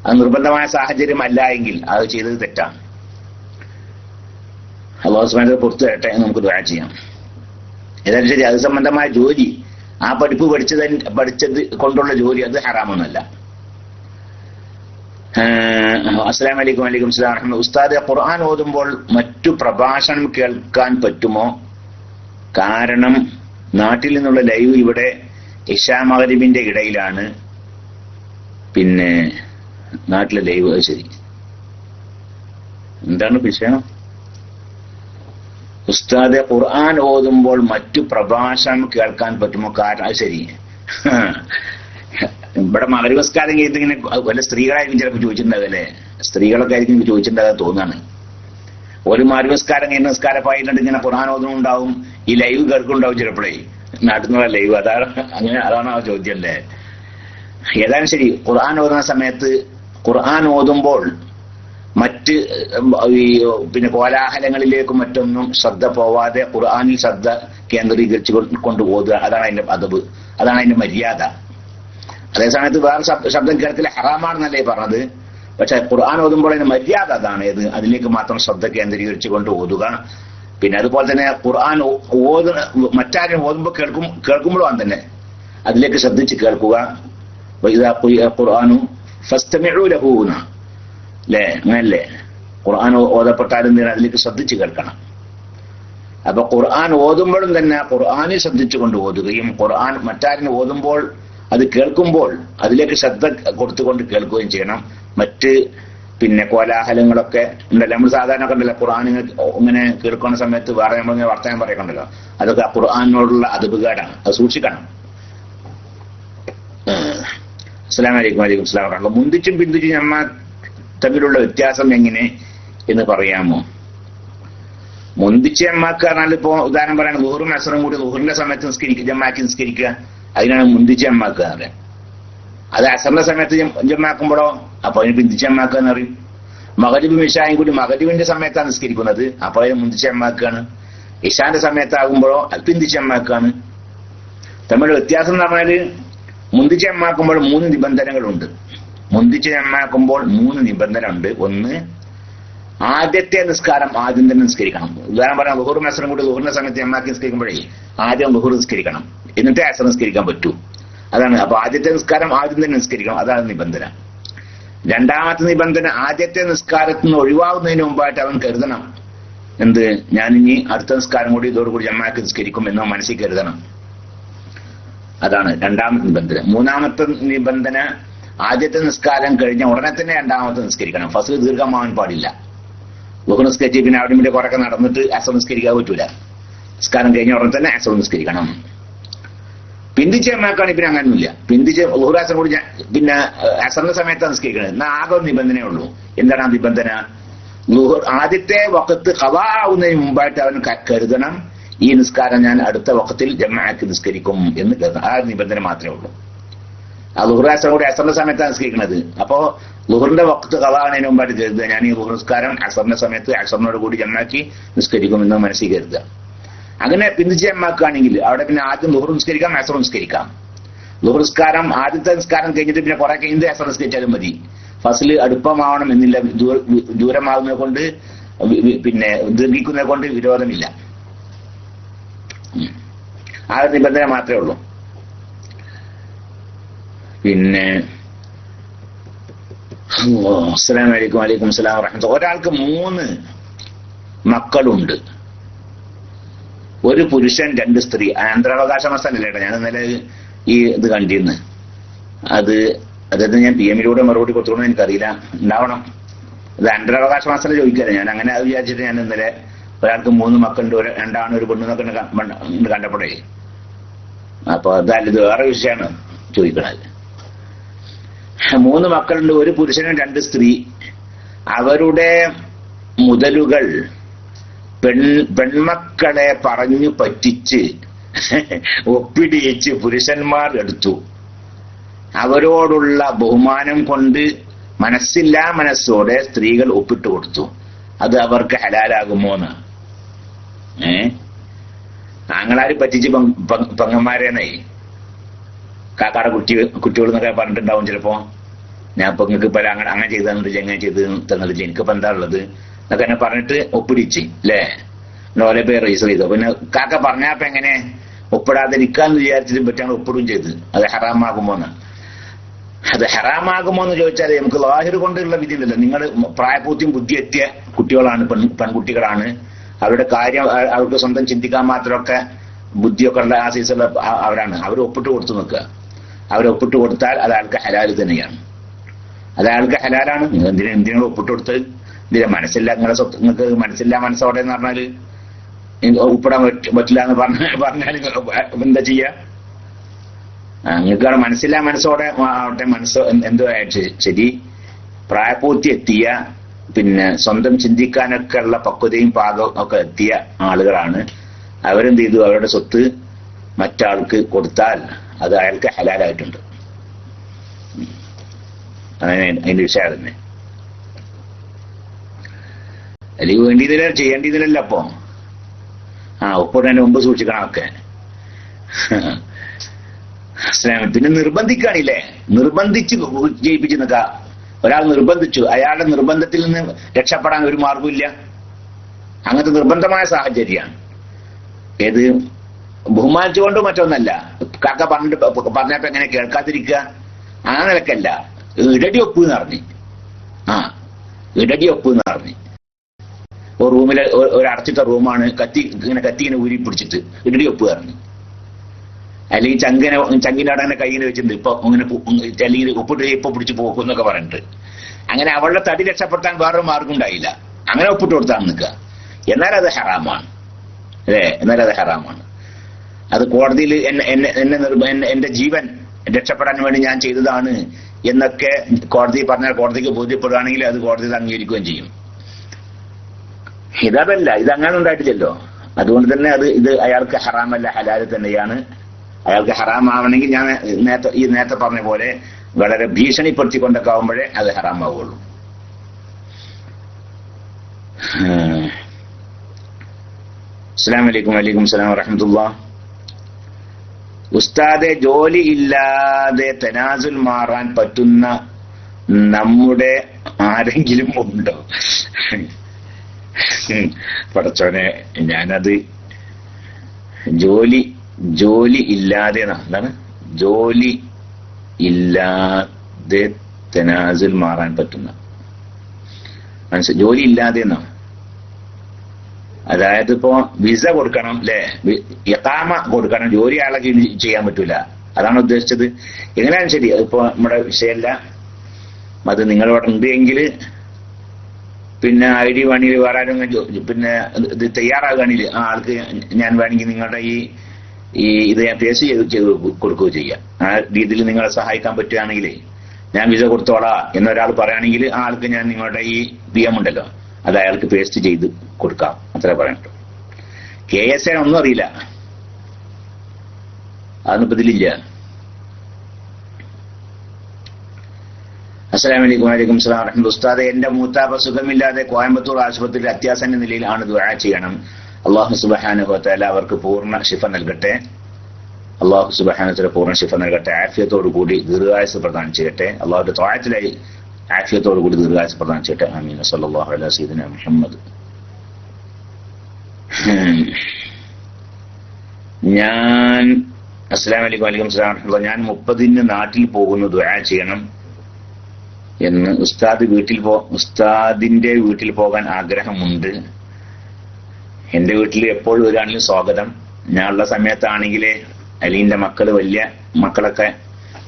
അത് നിർബന്ധമായ സാഹചര്യം അല്ല എങ്കിൽ അത് ചെയ്തത് തെറ്റാണ്. അല്ലാഹു സുബ്ഹാനഹു വ തആല പുറത്തു തരട്ടെ എന്ന് നമുക്ക് ദുആ ചെയ്യാം. ഏതായാലും ശരി, അത് സംബന്ധമായ ജോലി, ആ പഠിപ്പ് പഠിച്ചത് കൊണ്ടുള്ള ജോലി അത് ഹറാമൊന്നുമല്ല. അസ്സലാമു അലൈക്കും. വലൈക്കും അസ്സലാം വറഹ്മത്തുള്ളാഹി. ഉസ്താദെ, ഖുർആൻ ഓതുമ്പോൾ മറ്റു പ്രഭാഷണം കേൾക്കാൻ പറ്റുമോ? കാരണം നാട്ടിൽ നിന്നുള്ള ലൈവ് ഇവിടെ ഇശാ മഗ്‌രിബിന്റെ ഇടയിലാണ്. പിന്നെ നാട്ടിലെ ലൈവ്. അത് ശരി, എന്താണ് വിഷയം? ഉസ്താദെ, ഖുർആൻ ഓതുമ്പോൾ മറ്റു പ്രഭാഷണം കേൾക്കാൻ പറ്റുമോ? കാരണം അത് ശരി, ഇവിടെ മഗ്‌രിബ് ഇങ്ങനെ വല്ല സ്ത്രീകളായിരിക്കും ചിലപ്പോൾ ചോദിച്ചിട്ടുണ്ടാവല്ലേ. സ്ത്രീകളൊക്കെ ആയിരിക്കും ചോദിച്ചിട്ടുണ്ടാകാൻ തോന്നാണ്. ഒരു മഗ്‌രിബ് നിസ്കാരപ്പായിട്ടുണ്ട് ഇങ്ങനെ ഖുർആൻ ഓതുന്നുണ്ടാവും, ഈ ലൈവ് കേൾക്കുന്നുണ്ടാവും ചിലപ്പോഴേ, നാട്ടിൽ നിന്നുള്ള ലൈവ്. അതാണ് ആ ചോദ്യം അല്ലേ. ഏതായാലും ശരി, ഖുർആൻ ഓതുന്ന സമയത്ത് ഖുർആൻ ഓതുമ്പോൾ മറ്റ് പിന്നെ കോലാഹലങ്ങളിലേക്കും മറ്റൊന്നും ശ്രദ്ധ പോവാതെ ഖുർആനിൽ ശ്രദ്ധ കേന്ദ്രീകരിച്ചു കൊണ്ട് ഓതുക, അതാണ് അതിന്റെ അദബ്, അതാണ് അതിന്റെ മര്യാദ. അതേസമയത്ത് വേറെ ശബ്ദം കേൾക്കൽ ഹറാമാണെന്നല്ലേ പറഞ്ഞത്. പക്ഷെ ഖുർആൻ ഓതുമ്പോൾ അതിന്റെ മര്യാദ അതാണ്. അതിലേക്ക് മാത്രം ശ്രദ്ധ കേന്ദ്രീകരിച്ചു കൊണ്ട് ഓതുക. പിന്നെ അതുപോലെ തന്നെ ഖുർആൻ മറ്റാരും ഓതുമ്പോൾ കേൾക്കുമ്പോഴും തന്നെ അതിലേക്ക് ശ്രദ്ധിച്ച് കേൾക്കുക. ഖുർആനു ഫസ്തമിഉ ലഹു അല്ലേ, അങ്ങനല്ലേ? ഖുർആൻ ഓതപ്പെട്ടാലും അതിലേക്ക് ശ്രദ്ധിച്ച് കേൾക്കണം. അപ്പൊ ഖുർആൻ ഓതുമ്പോഴും തന്നെ ഖുർആനെ ശ്രദ്ധിച്ചുകൊണ്ട് ഓതുകയും ഖുർആൻ മറ്റാരിന് ഓതുമ്പോൾ അത് കേൾക്കുമ്പോൾ അതിലേക്ക് ശ്രദ്ധ കൊടുത്തുകൊണ്ട് കേൾക്കുകയും ചെയ്യണം. മറ്റ് പിന്നെ കോലാഹലങ്ങളൊക്കെ ഉണ്ടല്ലോ, നമ്മൾ സാധാരണ കണ്ടല്ലോ ഖുർആൻ ഇങ്ങനെ കേൾക്കുന്ന സമയത്ത് വേറെ നമ്മൾ വർത്തമാനം പറയണ്ടല്ലോ, അതൊക്കെ ഖുർആനോടുള്ള അദബുകേടാണ്, അത് സൂക്ഷിക്കണം. അസ്സലാമു അലൈക്കും. വലൈക്കും സ്സലാം വറഹ്മത്തുള്ളാഹി. മുന്തിച്ചും പിന്തിച്ചും നമ്മ തമ്മിലുള്ള വ്യത്യാസം എങ്ങനെ എന്ന് പറയാമോ? മുന്തിച്ച് ജമാക്ക് പറഞ്ഞാൽ ഇപ്പോ ഉദാഹരണം പറയാണ്, ളുഹറും അസ്റും കൂടി ളുഹറിന്റെ സമയത്ത് ജമാക്കി നിസ്കരിക്കുക, അതിനാണ് മുന്തിച്ച് ജമാക്ക് എന്ന് പറയുക. അത് അസറിന്റെ സമയത്ത് ജമാക്കുമ്പോഴോ അപ്പൊ അതിന് പിന്തിച്ച് ജമാക്ക് എന്ന് പറയും. മഗ്‌രിബും ഇശായും കൂടി മഗ്‌രിബിന്റെ സമയത്താണ് നിസ്കരിക്കുന്നത്, അപ്പൊ അതിന് മുന്തിച്ച് ജമാക്കാണ്. ഇശാന്റെ സമയത്താകുമ്പോഴോ അത് പിന്തിച്ച് ജമാക്കാണ്. തമ്മിലുള്ള വ്യത്യാസം എന്ന് പറഞ്ഞാല് മുന്തിച്ച് ജമാക്കുമ്പോൾ 3 നിബന്ധനകളുണ്ട്. മുന്തിച്ച് ജമാക്കുമ്പോൾ 3 നിബന്ധന ഉണ്ട്. ഒന്ന്, ആദ്യത്തെ നിസ്കാരം ആദ്യം തന്നെ നിസ്കരിക്കണം. ഉദാഹരണം പറയാം, ളുഹറും അസ്റും കൂടി ളുഹറിന്റെ സമയത്ത് ജമാക്കി നിസ്കരിക്കുമ്പോഴേ ആദ്യം ളുഹർ നിസ്കരിക്കണം, എന്നിട്ടേ അസ്ർ നിസ്കരിക്കാൻ പറ്റൂ. അതാണ്. അപ്പൊ ആദ്യത്തെ നിസ്കാരം ആദ്യം തന്നെ നിസ്കരിക്കണം, അതാണ് നിബന്ധന. രണ്ടാമത്തെ നിബന്ധന, ആദ്യത്തെ നിസ്കാരത്തിൽ നിന്ന് ഒഴിവാകുന്നതിന് മുമ്പായിട്ട് അവൻ കരുതണം, എന്ത്, ഞാനിനി അടുത്ത നിസ്കാരം കൂടി ഇതോടുകൂടി ജമാക്കി നിസ്കരിക്കും എന്ന് മനസ്സിൽ കരുതണം. അതാണ് രണ്ടാമത്തെ നിബന്ധന. മൂന്നാമത്തെ നിബന്ധന, ആദ്യത്തെ നിസ്കാരം കഴിഞ്ഞ ഉടനെ തന്നെ രണ്ടാമത്തെ നിസ്കരിക്കണം. ഫസ്റ്റ് ദീർഘമാവാൻ പാടില്ല. ളുഹർ നിസ്കരിച്ച് പിന്നെ അവിടെ ഇവിടെ കുറക്കെ നടന്നിട്ട് അസ്ർ നിസ്കരിക്കാൻ പറ്റൂല. നിസ്കാരം കഴിഞ്ഞ ഉടനെ തന്നെ അസ്ർ നിസ്കരിക്കണം. പിന്തിച്ച് ജമാക്കാണ് പിന്നെ അങ്ങനെയൊന്നുമില്ല. പിന്തിച്ച് ളുഹർ അസ്ർ കൂടി പിന്നെ അസ്റിന്റെ സമയത്താണ് നിസ്കരിക്കുന്നത്. എന്നാൽ ആകെ ഒരു നിബന്ധനയേ ഉള്ളൂ. എന്താണ് ആ നിബന്ധന? ളുഹർ ആദ്യത്തെ വഖത്ത് ഖളാ ആവുന്നതിന് മുമ്പായിട്ട് അവൻ കരുതണം, ഈ നിസ്കാരം ഞാൻ അടുത്ത വഖത്തിൽ ജമാഅത്ത് നിസ്കരിക്കും എന്ന് കരുതണം. ആ നിബന്ധന മാത്രമേ ഉള്ളൂ. ആ ളുഹർ അസ്ർ കൂടി അസ്റിന്റെ സമയത്താണ് നിസ്കരിക്കുന്നത്. അപ്പോ ളുഹറിന്റെ വഖത്ത് ഖളാ ആവുന്നതിന് മുമ്പായിട്ട് കരുതുക, ഞാൻ ഈ ളുഹർ നിസ്കാരം അസ്റിന്റെ സമയത്ത് അസ്റിനോട് കൂടി ജമാഅത്ത് നിസ്കരിക്കും എന്ന് മനസ്സിൽ കരുതുക. അങ്ങനെ പിന്തിച്ച് ജമാക്കുകയാണെങ്കിൽ അവിടെ പിന്നെ ആദ്യം ളുഹർ നിസ്കരിക്കാം, അസ്ർ നിസ്കരിക്കാം. ളുഹർ നിസ്കാരം ആദ്യത്തെ നിസ്കാരം കഴിഞ്ഞിട്ട് പിന്നെ കുറെ കഴിഞ്ഞ് അസ്ർ നിസ്കരിച്ചാലും മതി. ഫസ്ല് അടുപ്പമാവണം എന്നില്ല, ദൂരമാകുന്നത് കൊണ്ട് പിന്നെ ദീർഘിക്കുന്നത് കൊണ്ട് വിരോധമില്ല. ആ ഒരു നിബന്ധന മാത്രമേ ഉള്ളൂ. പിന്നെ അസ്സലാമു അലൈക്കും. വലൈക്കും സ്സലാം വറഹ്മത്തുള്ളാഹി. ഒരാൾക്ക് 3 മക്കളുണ്ട്, ഒരു പുരുഷൻ 2 സ്ത്രീ. അനന്തരാവകാശ മസലല്ലേട്ടാ, ഞാൻ ഇന്നലെ ഈ ഇത് കണ്ടിരുന്നു. അതായത് ഞാൻ PM-ലൂടെ മറുപടി കൊടുത്തോളൂ, എനിക്കറിയില്ല, ഉണ്ടാവണം. ഇത് അനന്തരാവകാശ മസല ചോദിക്കല്ലേ, ഞാൻ അങ്ങനെ വിചാരിച്ചിട്ട് ഞാൻ ഇന്നലെ ഒരാൾക്ക് 3 മക്കളുണ്ട്, 2 ആണ് 1 പെണ്ണെന്നൊക്കെ കണ്ടപ്പോഴേ, അപ്പൊ അതല്ല, ഇത് വേറെ വിഷയമാണ് ചോദിക്കണത്. 3 മക്കളുണ്ട്, ഒരു പുരുഷനും 2 സ്ത്രീ. അവരുടെ മുതലുകൾ പെൺമക്കളെ പറഞ്ഞു പറ്റിച്ച് ഒപ്പിടിയിച്ച് പുരുഷന്മാർ എടുത്തു. അവരോടുള്ള ബഹുമാനം കൊണ്ട് മനസ്സില്ലാ മനസ്സോടെ സ്ത്രീകൾ ഒപ്പിട്ട് കൊടുത്തു. അത് അവർക്ക് ഹലാലാകുമോന്ന്? ആങ്ങളാര് പറ്റിച്ച് പെങ്ങന്മാരെന്നേ കാക്കാടെ കുട്ടികൾ എന്നൊക്കെ പറഞ്ഞിട്ടുണ്ടാവും ചിലപ്പോ. ഞാൻ ഇപ്പൊ നിങ്ങൾക്ക് ഇപ്പൊ അങ്ങനെ ചെയ്ത് തന്നിട്ട് എങ്ങനെ ചെയ്ത് തന്നിട്ടില്ല, എനിക്കിപ്പോ എന്താ ഉള്ളത് എന്നൊക്കെ എന്നെ പറഞ്ഞിട്ട് ഒപ്പിടിച്ച് അല്ലേ, ഓലെ പേര് രജിസ്റ്റർ ചെയ്തു. പിന്നെ കാക്ക പറഞ്ഞപ്പോ എങ്ങനെ ഒപ്പിടാതിരിക്കാന്ന് വിചാരിച്ചിട്ട് പറ്റാണ് ഒപ്പിടുകയും ചെയ്ത്. അത് ഹറാമാകുമോന്ന്? അത് ഹറാമാകുമോന്ന് ചോദിച്ചാൽ നമുക്ക് ലാഹിർ കൊണ്ടുള്ള വിധി ഉണ്ടല്ലോ. നിങ്ങൾ പ്രായപൂർത്തിയും ബുദ്ധി എത്തിയ കുട്ടികളാണ്, പെൺകുട്ടികളാണ്. അവരുടെ കാര്യം അവർക്ക് സ്വന്തം ചിന്തിക്കാൻ മാത്രമൊക്കെ ബുദ്ധിയൊക്കെ ഉള്ള ആ സീസണിൽ അവരാണ്. അവർ ഒപ്പിട്ട് കൊടുത്തു നിൽക്കുക. അവരൊപ്പിട്ട് കൊടുത്താൽ അത് അയാൾക്ക് ഹലാല് തന്നെയാണ്. അത് അയാൾക്ക് ഹലാലാണ്. എന്തിനാണ് ഒപ്പിട്ട് കൊടുത്തത്? ഇതിലെ മനസ്സില്ല, നിങ്ങളെ സ്വത്ത് നിങ്ങൾക്ക് മനസ്സില്ല മനസ്സോടെ എന്ന് പറഞ്ഞാല് ഒപ്പിടാൻ പറ്റില്ല എന്ന് പറഞ്ഞാൽ എന്താ ചെയ്യാ? നിങ്ങൾക്ക് മനസ്സില്ല മനസ്സോടെ ആവട്ടെ, മനസ്സോ എന്തോ ആയിട്ട് ശരി, പ്രായപൂർത്തി എത്തിയ പിന്നെ സ്വന്തം ചിന്തിക്കാനൊക്കെ ഉള്ള പക്വതയും പാകവും ഒക്കെ എത്തിയ ആളുകളാണ്. അവരെന്ത് ചെയ്തു? അവരുടെ സ്വത്ത് മറ്റാൾക്ക് കൊടുത്താൽ അത് അയാൾക്ക് ഹലാലായിട്ടുണ്ട്. അങ്ങനെ അതിന്റെ വിഷയം തന്നെ. അല്ലെങ്കിൽ വേണ്ടിയതില്ല, ചെയ്യേണ്ടതിലല്ല. അപ്പോ ഒപ്പിടുന്നതിന് മുമ്പ് സൂക്ഷിക്കണം ഒക്കെ. പിന്നെ നിർബന്ധിക്കാണില്ലേ, നിർബന്ധിച്ച് ജയിപ്പിച്ച് നിൽക്കുക. ഒരാൾ നിർബന്ധിച്ചു, അയാളുടെ നിർബന്ധത്തിൽ നിന്ന് രക്ഷപ്പെടാൻ ഒരു മാർഗമില്ല. അങ്ങനത്തെ നിർബന്ധമായ സാഹചര്യമാണ്. ഏത് ബഹുമാനിച്ചുകൊണ്ട് മറ്റൊന്നല്ല. കാക്ക പറഞ്ഞപ്പോ എങ്ങനെ കേൾക്കാതിരിക്കുക? ആ നിലക്കല്ല. ഇടടി ഒപ്പ് എന്ന് പറഞ്ഞു. ഇടടി ഒപ്പ് എന്ന് പറഞ്ഞു. ഒരു റൂമിലെ ഒരു അടച്ചിട്ട റൂമാണ്, കത്തി ഊരി പിടിച്ചിട്ട് ഇഡലി ഒപ്പ് കയറുന്നു. അല്ലെങ്കിൽ ചങ്കിന്റെ അവിടെ തന്നെ കയ്യിൽ വെച്ചിട്ടുണ്ട്, ഇപ്പൊ ഇങ്ങനെ അല്ലെങ്കിൽ ഉപ്പിട്ട് ഇപ്പൊ പിടിച്ച് പോകും എന്നൊക്കെ പറഞ്ഞിട്ട്. അങ്ങനെ അവളുടെ തടി രക്ഷപ്പെടുത്താൻ വേറൊരു മാർഗം ഉണ്ടായില്ല, അങ്ങനെ ഒപ്പിട്ട് കൊടുത്താൽ നിൽക്കുക. എന്നാൽ അത് ഹറാമാണ് അല്ലേ? എന്നാൽ അത് ഹറാമാണ്. അത് കോടതിയിൽ എന്റെ ജീവൻ രക്ഷപ്പെടാൻ വേണ്ടി ഞാൻ ചെയ്തതാണ് എന്നൊക്കെ കോടതി പറഞ്ഞാൽ കോടതിക്ക് ബോധ്യപ്പെടുകയാണെങ്കിൽ അത് കോടതി അംഗീകരിക്കുകയും ചെയ്യും. ഇതല്ല, ഇതങ്ങനെ ഉണ്ടായിട്ടില്ലല്ലോ. അതുകൊണ്ട് തന്നെ ഇത് അയാൾക്ക് ഹറാമല്ല, ഹലാല് തന്നെയാണ്. അയാൾക്ക് ഹറാമാവണമെങ്കിൽ ഞാൻ നേരത്തെ പറഞ്ഞ പോലെ വളരെ ഭീഷണിപ്പെടുത്തിക്കൊണ്ടൊക്കെ ആവുമ്പോഴേ അത് ഹറാമാവുള്ളൂ. അസ്സലാമു അലൈക്കും. വലൈക്കും സലാം വറഹ്മത്തുള്ളാഹ്. ഉസ്താദെ, ജോലി ഇല്ലാതെ തനാസുൽ മാറാൻ പറ്റുന്ന നമ്മുടെ ആരെങ്കിലും ഉണ്ടോ? പടച്ചോനെ, ഞാനത് ജോലി ഇല്ലാതെ എന്താണ് ജോലി ഇല്ലാതെ തനാസുൽ മാറാൻ പറ്റുന്ന ജോലി ഇല്ലാതെ എന്നാ, അതായത് ഇപ്പോ വിസ കൊടുക്കണം അല്ലെ, ഇഖാമ കൊടുക്കണം, ജോലി ആളെ ചെയ്യാൻ പറ്റൂല, അതാണ് ഉദ്ദേശിച്ചത്. എങ്ങനെയാണ് ശരി, ഇപ്പൊ നമ്മുടെ വിഷയമല്ല അത്. നിങ്ങളിവിടെ ഉണ്ട് എങ്കിൽ പിന്നെ ID വേണമെങ്കിൽ വേറെ ആരും പിന്നെ ഇത് തയ്യാറാകുകയാണെങ്കിൽ ആ ആൾക്ക് ഞാൻ വേണമെങ്കിൽ നിങ്ങളുടെ ഇത് ഞാൻ പേസ് ചെയ്ത് കൊടുക്കുകയോ ചെയ്യാം. ആ രീതിയിൽ നിങ്ങളെ സഹായിക്കാൻ പറ്റുകയാണെങ്കിൽ ഞാൻ വിസ കൊടുത്തോളാ എന്നൊരാൾ പറയുകയാണെങ്കിൽ ആ ആൾക്ക് ഞാൻ നിങ്ങളുടെ PM ഉണ്ടല്ലോ അത് അയാൾക്ക് പേസ്റ്റ് ചെയ്ത് കൊടുക്കാം, അത്ര പറയണ്ടോ. KSA ഒന്നും അറിയില്ല, അതൊന്നും ഇപ്പൊ ഇതിലില്ല. അസ്സലാമു അലൈക്കും. വലൈക്കും സലാം വറഹ്മത്തുള്ളാഹി. ഉസ്താദെ, എന്റെ മൂത്താപ്പ സുഖമില്ലാതെ കോയമ്പത്തൂർ ആശുപത്രിയിൽ അത്യാസന്ന നിലയിലാണ്. ദുആ ചെയ്യണം. അല്ലാഹു സുബ്ഹാനഹു വ തആല അവർക്ക് പൂർണ്ണ ശിഫ നൽകട്ടെ. അല്ലാഹു സുബ്ഹാനഹു വ തആല പൂർണ്ണ ശിഫ നൽകട്ടെ, ആഫിയത്തോടു കൂടി ദീർഘായുസ്സ് പ്രദാനം ചെയ്യട്ടെ. അല്ലാഹുവിന്റെ ത്വാഅത്തിലായി ആഫിയത്തോടു കൂടി ദീർഘായുസ്സ് പ്രദാനം ചെയ്യട്ടെ. ആമീൻ. സല്ലല്ലാഹു അലൈഹി സയ്യിദിനാ മുഹമ്മദ്. അസ്സലാമു അലൈക്കും. വലൈക്കും സലാം വറഹ്മത്തുള്ളാഹി. ഞാൻ 30-ന് നാട്ടിൽ പോകുന്നു, ദുആ ചെയ്യണം എന്ന്. ഉസ്താദിന്റെ വീട്ടിൽ പോകാൻ ആഗ്രഹമുണ്ട്. എന്റെ വീട്ടിൽ എപ്പോഴും വരികയാണെങ്കിലും സ്വാഗതം. ഞാനുള്ള സമയത്താണെങ്കിൽ അല്ലെങ്കിൽ എന്റെ വലിയ മക്കളൊക്കെ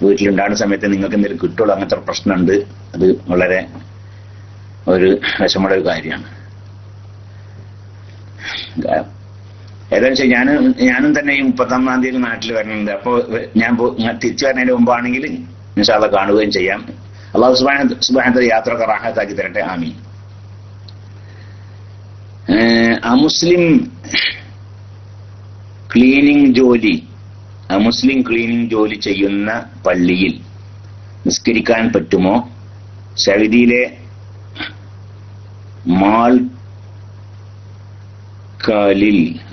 വീട്ടിലുണ്ടാകുന്ന സമയത്ത് നിങ്ങൾക്ക് എന്തെങ്കിലും കിട്ടുള്ളൂ, അങ്ങനത്തെ പ്രശ്നമുണ്ട്. അത് വളരെ ഒരു വിഷമമുള്ള ഒരു കാര്യമാണ്. ഏതായാലും ശരി, ഞാനും തന്നെ ഈ 31-ാം തീയതി നാട്ടിൽ വരുന്നുണ്ട്. അപ്പോൾ ഞാൻ തിരിച്ചു വരുന്നതിന് മുമ്പാണെങ്കിൽ ഇൻഷാ അല്ലാഹ് കാണുകയും ചെയ്യാം. അല്ലാഹു സുബ്ഹാനഹു യാത്രയൊക്കെ റാഹത്താക്കി തരട്ടെ. ആമീൻ. അമുസ്ലിം ക്ലീനിങ് ജോലി ചെയ്യുന്ന പള്ളിയിൽ നിസ്കരിക്കാൻ പറ്റുമോ? സൗദിയിലെ മാൾക്കാലിൽ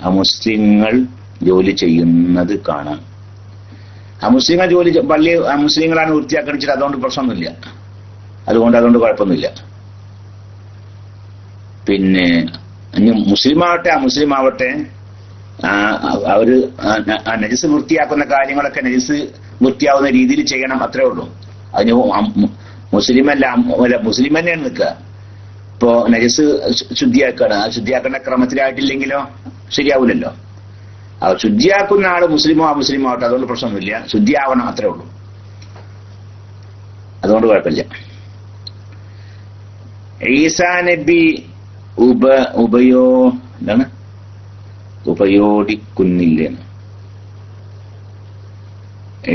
അമുസ്ലിങ്ങൾ ജോലി ചെയ്യുന്നത് കാണാം. അമുസ്ലിങ്ങൾ പള്ളി മുസ്ലിങ്ങളാണ് വൃത്തിയാക്കണിച്ചിട്ട് അതുകൊണ്ട് പ്രശ്നമൊന്നുമില്ല, അതുകൊണ്ട് കുഴപ്പമൊന്നുമില്ല. പിന്നെ മുസ്ലിമാവട്ടെ അമുസ്ലിമാവട്ടെ അവര് നജസ് വൃത്തിയാക്കുന്ന കാര്യങ്ങളൊക്കെ നജസ് വൃത്തിയാവുന്ന രീതിയിൽ ചെയ്യണം, അത്രേ ഉള്ളൂ. അതിന് മുസ്ലിം തന്നെയാണ് നിൽക്കുക. ഇപ്പോ നജസ് ശുദ്ധിയാക്കുകയാണ്, ആ ശുദ്ധിയാക്കേണ്ട ക്രമത്തിലായിട്ടില്ലെങ്കിലോ ശരിയാവില്ലല്ലോ. ശുദ്ധിയാക്കുന്ന ആള് മുസ്ലിമോ അമുസ്ലിമോ ആവട്ടെ, അതുകൊണ്ട് പ്രശ്നമൊന്നുമില്ല, ശുദ്ധിയാവണം, അത്രേ ഉള്ളൂ, അതുകൊണ്ട് കുഴപ്പമില്ല. ഈസാ നബി ഉപയോഗിക്കുന്നില്ല.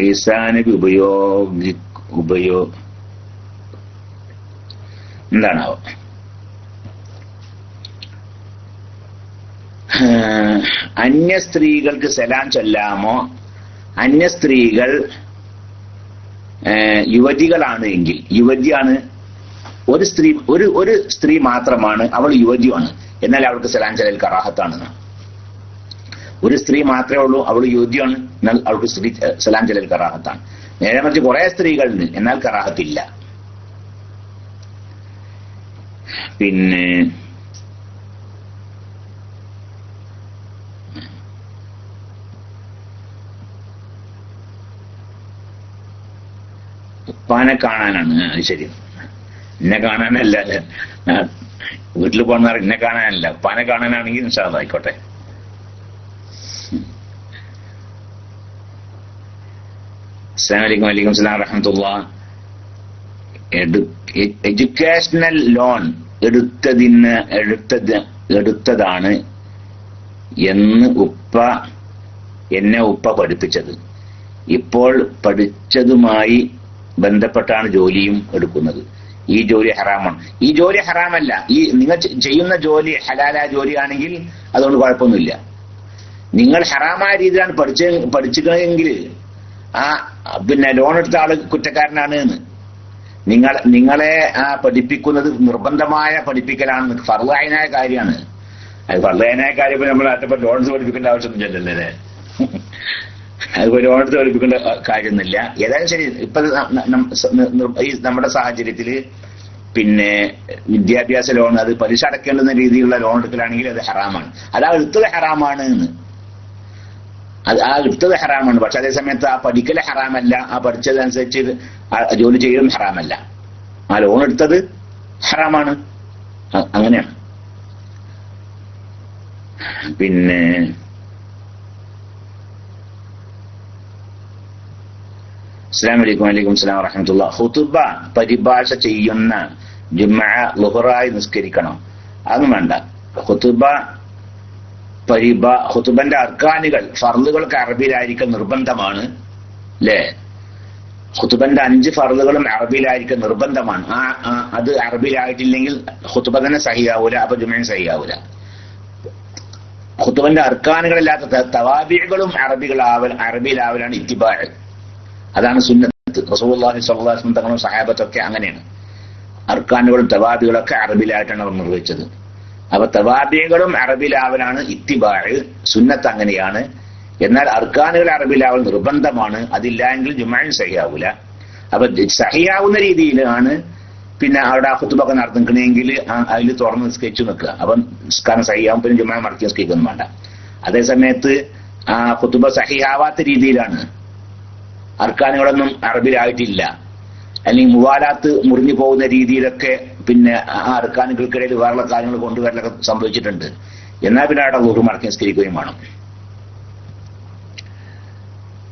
ഈസാ നബി എന്താണാവോ? അന്യ സ്ത്രീകൾക്ക് സലാം ചൊല്ലാമോ? അന്യ സ്ത്രീകൾ യുവതികളാണ് എങ്കിൽ, യുവതിയാണ് ഒരു സ്ത്രീ മാത്രമാണ്, അവൾ യുവതിയാണ്, എന്നാൽ അവൾക്ക് സലാം ചൊല്ലൽ കറാഹത്താണ്. ഒരു സ്ത്രീ മാത്രമേ ഉള്ളൂ, അവൾ യുവതിയാണ്, എന്നാൽ അവൾക്ക് സലാം ചൊല്ലൽ കറാഹത്താണ്. നേരെ മറിച്ച് കുറെ സ്ത്രീകളുണ്ട്, എന്നാൽ കറാഹത്തില്ല. പിന്നെ ഉപ്പാനെ കാണാനാണ്. അത് ശരി, എന്നെ കാണാനല്ല. വീട്ടിൽ പോകുന്ന എന്നെ കാണാനല്ല, ഉപ്പാനെ കാണാനാണെങ്കിൽ ഇൻഷാ അല്ലാഹ് ആയിക്കോട്ടെ. അസ്സലാമു അലൈക്കും. വലൈക്കും സലാം റഹ്മത്തുള്ളാഹ്. എഡ്യൂക്കേഷണൽ ലോൺ എടുത്തതാണ് എന്ന് എന്നെ ഉപ്പ പഠിപ്പിച്ചത്. ഇപ്പോൾ പഠിച്ചതുമായി ബന്ധപ്പെട്ടാണ് ജോലിയും എടുക്കുന്നത്. ഈ ജോലി ഹറാമാണ്. ഈ ജോലി ഹറാമല്ല. ഈ നിങ്ങൾ ചെയ്യുന്ന ജോലി ഹലാലായ ജോലിയാണെങ്കിൽ അതുകൊണ്ട് കുഴപ്പമൊന്നുമില്ല. നിങ്ങൾ ഹറാമായ രീതിയിലാണ് പഠിച്ചിരിക്കുന്നതെങ്കിൽ പിന്നെ ലോൺ എടുത്ത ആള് കുറ്റക്കാരനാണ് എന്ന്. നിങ്ങളെ പഠിപ്പിക്കുന്നത് നിർബന്ധമായ പഠിപ്പിക്കലാണ്, ഫർളായനായ കാര്യമാണ്. അത് ഫർളായനായ കാര്യം നമ്മൾ നാട്ടിൽ ലോൺസ് പഠിപ്പിക്കേണ്ട ആവശ്യമൊന്നും അല്ലേ? അതിപ്പോ ലോൺ എടുത്ത് പഠിപ്പിക്കേണ്ട കാര്യമൊന്നുമില്ല. ഏതായാലും ശരി, ഇപ്പൊ ഈ നമ്മുടെ സാഹചര്യത്തില് പിന്നെ വിദ്യാഭ്യാസ ലോൺ, അത് പലിശ അടക്കേണ്ടുന്ന രീതിയിലുള്ള ലോൺ എടുക്കലാണെങ്കിൽ അത് ഹറാമാണ്. അത് എടുത്തത് ഹറാമാണ് എന്ന്, എടുത്തത് ഹറാമാണ്. പക്ഷെ അതേ സമയത്ത് ആ പഠിക്കൽ ഹറാമല്ല, ആ പഠിച്ചതനുസരിച്ച് ജോലി ചെയ്യലും ഹറാമല്ല. ആ ലോൺ എടുത്തത് ഹറാമാണ്. അങ്ങനെയാണ്. പിന്നെ അസ്സലാമു അലൈക്കും. വലൈക്കും സലാം വറഹ്മത്തുള്ളാഹി. ഖുതുബ പരിഭാഷ ചെയ്യുന്ന ജുമുഅ ളുഹറായി നിസ്കരിക്കണം? അതൊന്നും വേണ്ട. ഖുതുബന്റെ അർക്കാനുകൾ, ഫർളുകൾക്ക് അറബിയിലായിരിക്കൽ നിർബന്ധമാണ് അല്ലേ? ഖുതുബന്റെ 5 ഫർളുകളും അറബിയിലായിരിക്കൽ നിർബന്ധമാണ്. അത് അറബിയിലായിട്ടില്ലെങ്കിൽ ഖുതുബ തന്നെ സഹിയാവൂല, അപ്പൊ ജുമുഅ സഹിയാവൂല. ഖുതുബന്റെ അർക്കാനുകളില്ലാത്ത തവാബികളും അറബിയിലാവലാണ് ഇത്തിബാ. അതാണ് സുന്നത്ത്. റസൂലുള്ളാഹി സ്വല്ലല്ലാഹു അലൈഹി വസല്ലം തങ്ങളും സഹാബത്തൊക്കെ അങ്ങനെയാണ്. അർക്കാനുകളും തവാബികളൊക്കെ അറബിയിലായിട്ടാണ് അവർ നിർവഹിച്ചത്. അപ്പൊ തവാബികളും അറബിയിലാവലാണ് ഇത്തിബാ. സുന്നത്ത് അങ്ങനെയാണ്. എന്നാൽ അർക്കാനുകൾ അറബിയിലാവൽ നിർബന്ധമാണ്. അതില്ല എങ്കിൽ ജുമുഅ സഹിയാവൂല. അപ്പൊ സഹിയാവുന്ന രീതിയിലാണ് പിന്നെ അവിടെ ഖുതുബൊക്കെ നടത്തണമെങ്കിൽ അതിൽ തുറന്ന് നിസ്കരിച്ചു നിൽക്കുക. അപ്പം നിസ്കാരം സഹിയാവും, പിന്നെ ജുമുഅ മടക്കി നിസ്കരിക്കൊന്നും വേണ്ട. അതേസമയത്ത് ഖുതുബ സഹിയാവാത്ത രീതിയിലാണ്, അർക്കാനുകളൊന്നും അറബിയിലായിട്ടില്ല, അല്ലെങ്കിൽ മുവാലാത്ത് മുറിഞ്ഞു പോകുന്ന രീതിയിലൊക്കെ പിന്നെ ആ അർക്കാനുകൾക്കിടയിൽ വേറെ കാര്യങ്ങൾ കൊണ്ടുവരലൊക്കെ സംഭവിച്ചിട്ടുണ്ട്. എന്നാൽ പിന്നെ അവിടെ ളുഹർ മടക്കി നിസ്കരിക്കുകയും വേണം.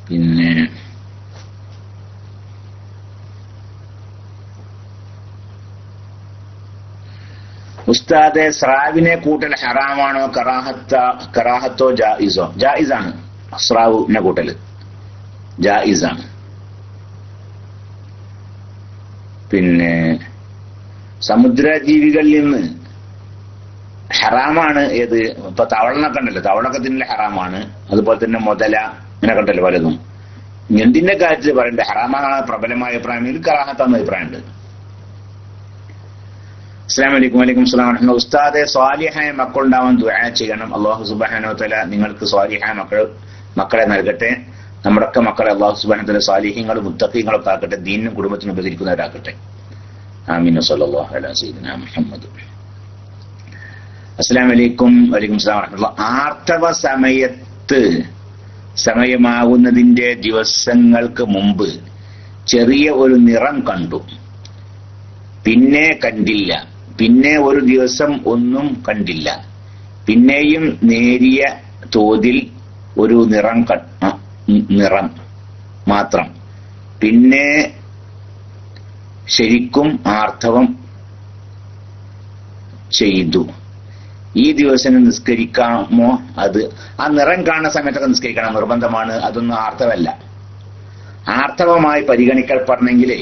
പിന്നെ ഉസ്താദെ, സ്രാവിനെ കൂട്ടൽ ഹറാമാണോ കറാഹത്തോ ജായിസോ? ജായിസാണ്. സ്രാവിനെ കൂട്ടല് ജായിസാണ്. പിന്നെ സമുദ്രജീവികളിൽ നിന്ന് ഹറാമാണ് ഏത്? ഇപ്പൊ തവളനൊക്കെ ഉണ്ടല്ലോ, തവളൊക്കെ തിന്നല് ഹറാമാണ്. അതുപോലെ തന്നെ മുതല, ഇങ്ങനെ കണ്ടല്ലോ പലതും. ഞണ്ടിന്റെ കാര്യത്തിൽ പറയണ്ട ഹറാമാണ് പ്രബലമായ അഭിപ്രായം. ഇത് കറാഹത്താന്ന അഭിപ്രായമുണ്ട്. അസ്സലാമു അലൈക്കും. വലൈക്കും സലാം വറഹ്മത്തുള്ളാഹി. ഉസ്താദെ, സ്വാലിഹായ മക്കളുണ്ടാവാൻ ദുആ ചെയ്യണം. അല്ലാഹു സുബ്ഹാനഹു വ തആല നിങ്ങൾക്ക് സ്വാലിഹായ മക്കളെ നൽകട്ടെ. നമ്മുടെയൊക്കെ മക്കളെ അല്ലാഹു സുബ്ഹാനഹു വ തആല സ്വാലിഹീങ്ങളും മുത്തഖീങ്ങളൊക്കെ ആക്കട്ടെ, ദീനിനും കുടുംബത്തിനും ഉപകരിക്കുന്നവരാക്കട്ടെ. ആമീൻ. സല്ലല്ലാഹു അലാ സയ്യിദിനാ മുഹമ്മദ്. അസ്സലാമു അലൈക്കും. വലൈക്കും സലാം വറഹ്മത്തുള്ളാഹി. ആർത്തവ സമയമാകുന്നതിന്റെ ദിവസങ്ങൾക്ക് മുമ്പ് ചെറിയ ഒരു നിറം കണ്ടു, പിന്നെ കണ്ടില്ല, പിന്നെ ഒരു ദിവസം ഒന്നും കണ്ടില്ല, പിന്നെയും നേരിയ തോതിൽ ഒരു നിറം മാത്രം, പിന്നെ ശരിക്കും ആർത്തവം ചെയ്തു. ഈ ദിവസം നിസ്കരിക്കാമോ? അത് ആ നിറം കാണുന്ന സമയത്തൊക്കെ നിസ്കരിക്കണം, നിർബന്ധമാണ്. അതൊന്നും ആർത്തവമല്ല. ആർത്തവമായി പരിഗണിക്കപ്പെടണമെങ്കിലേ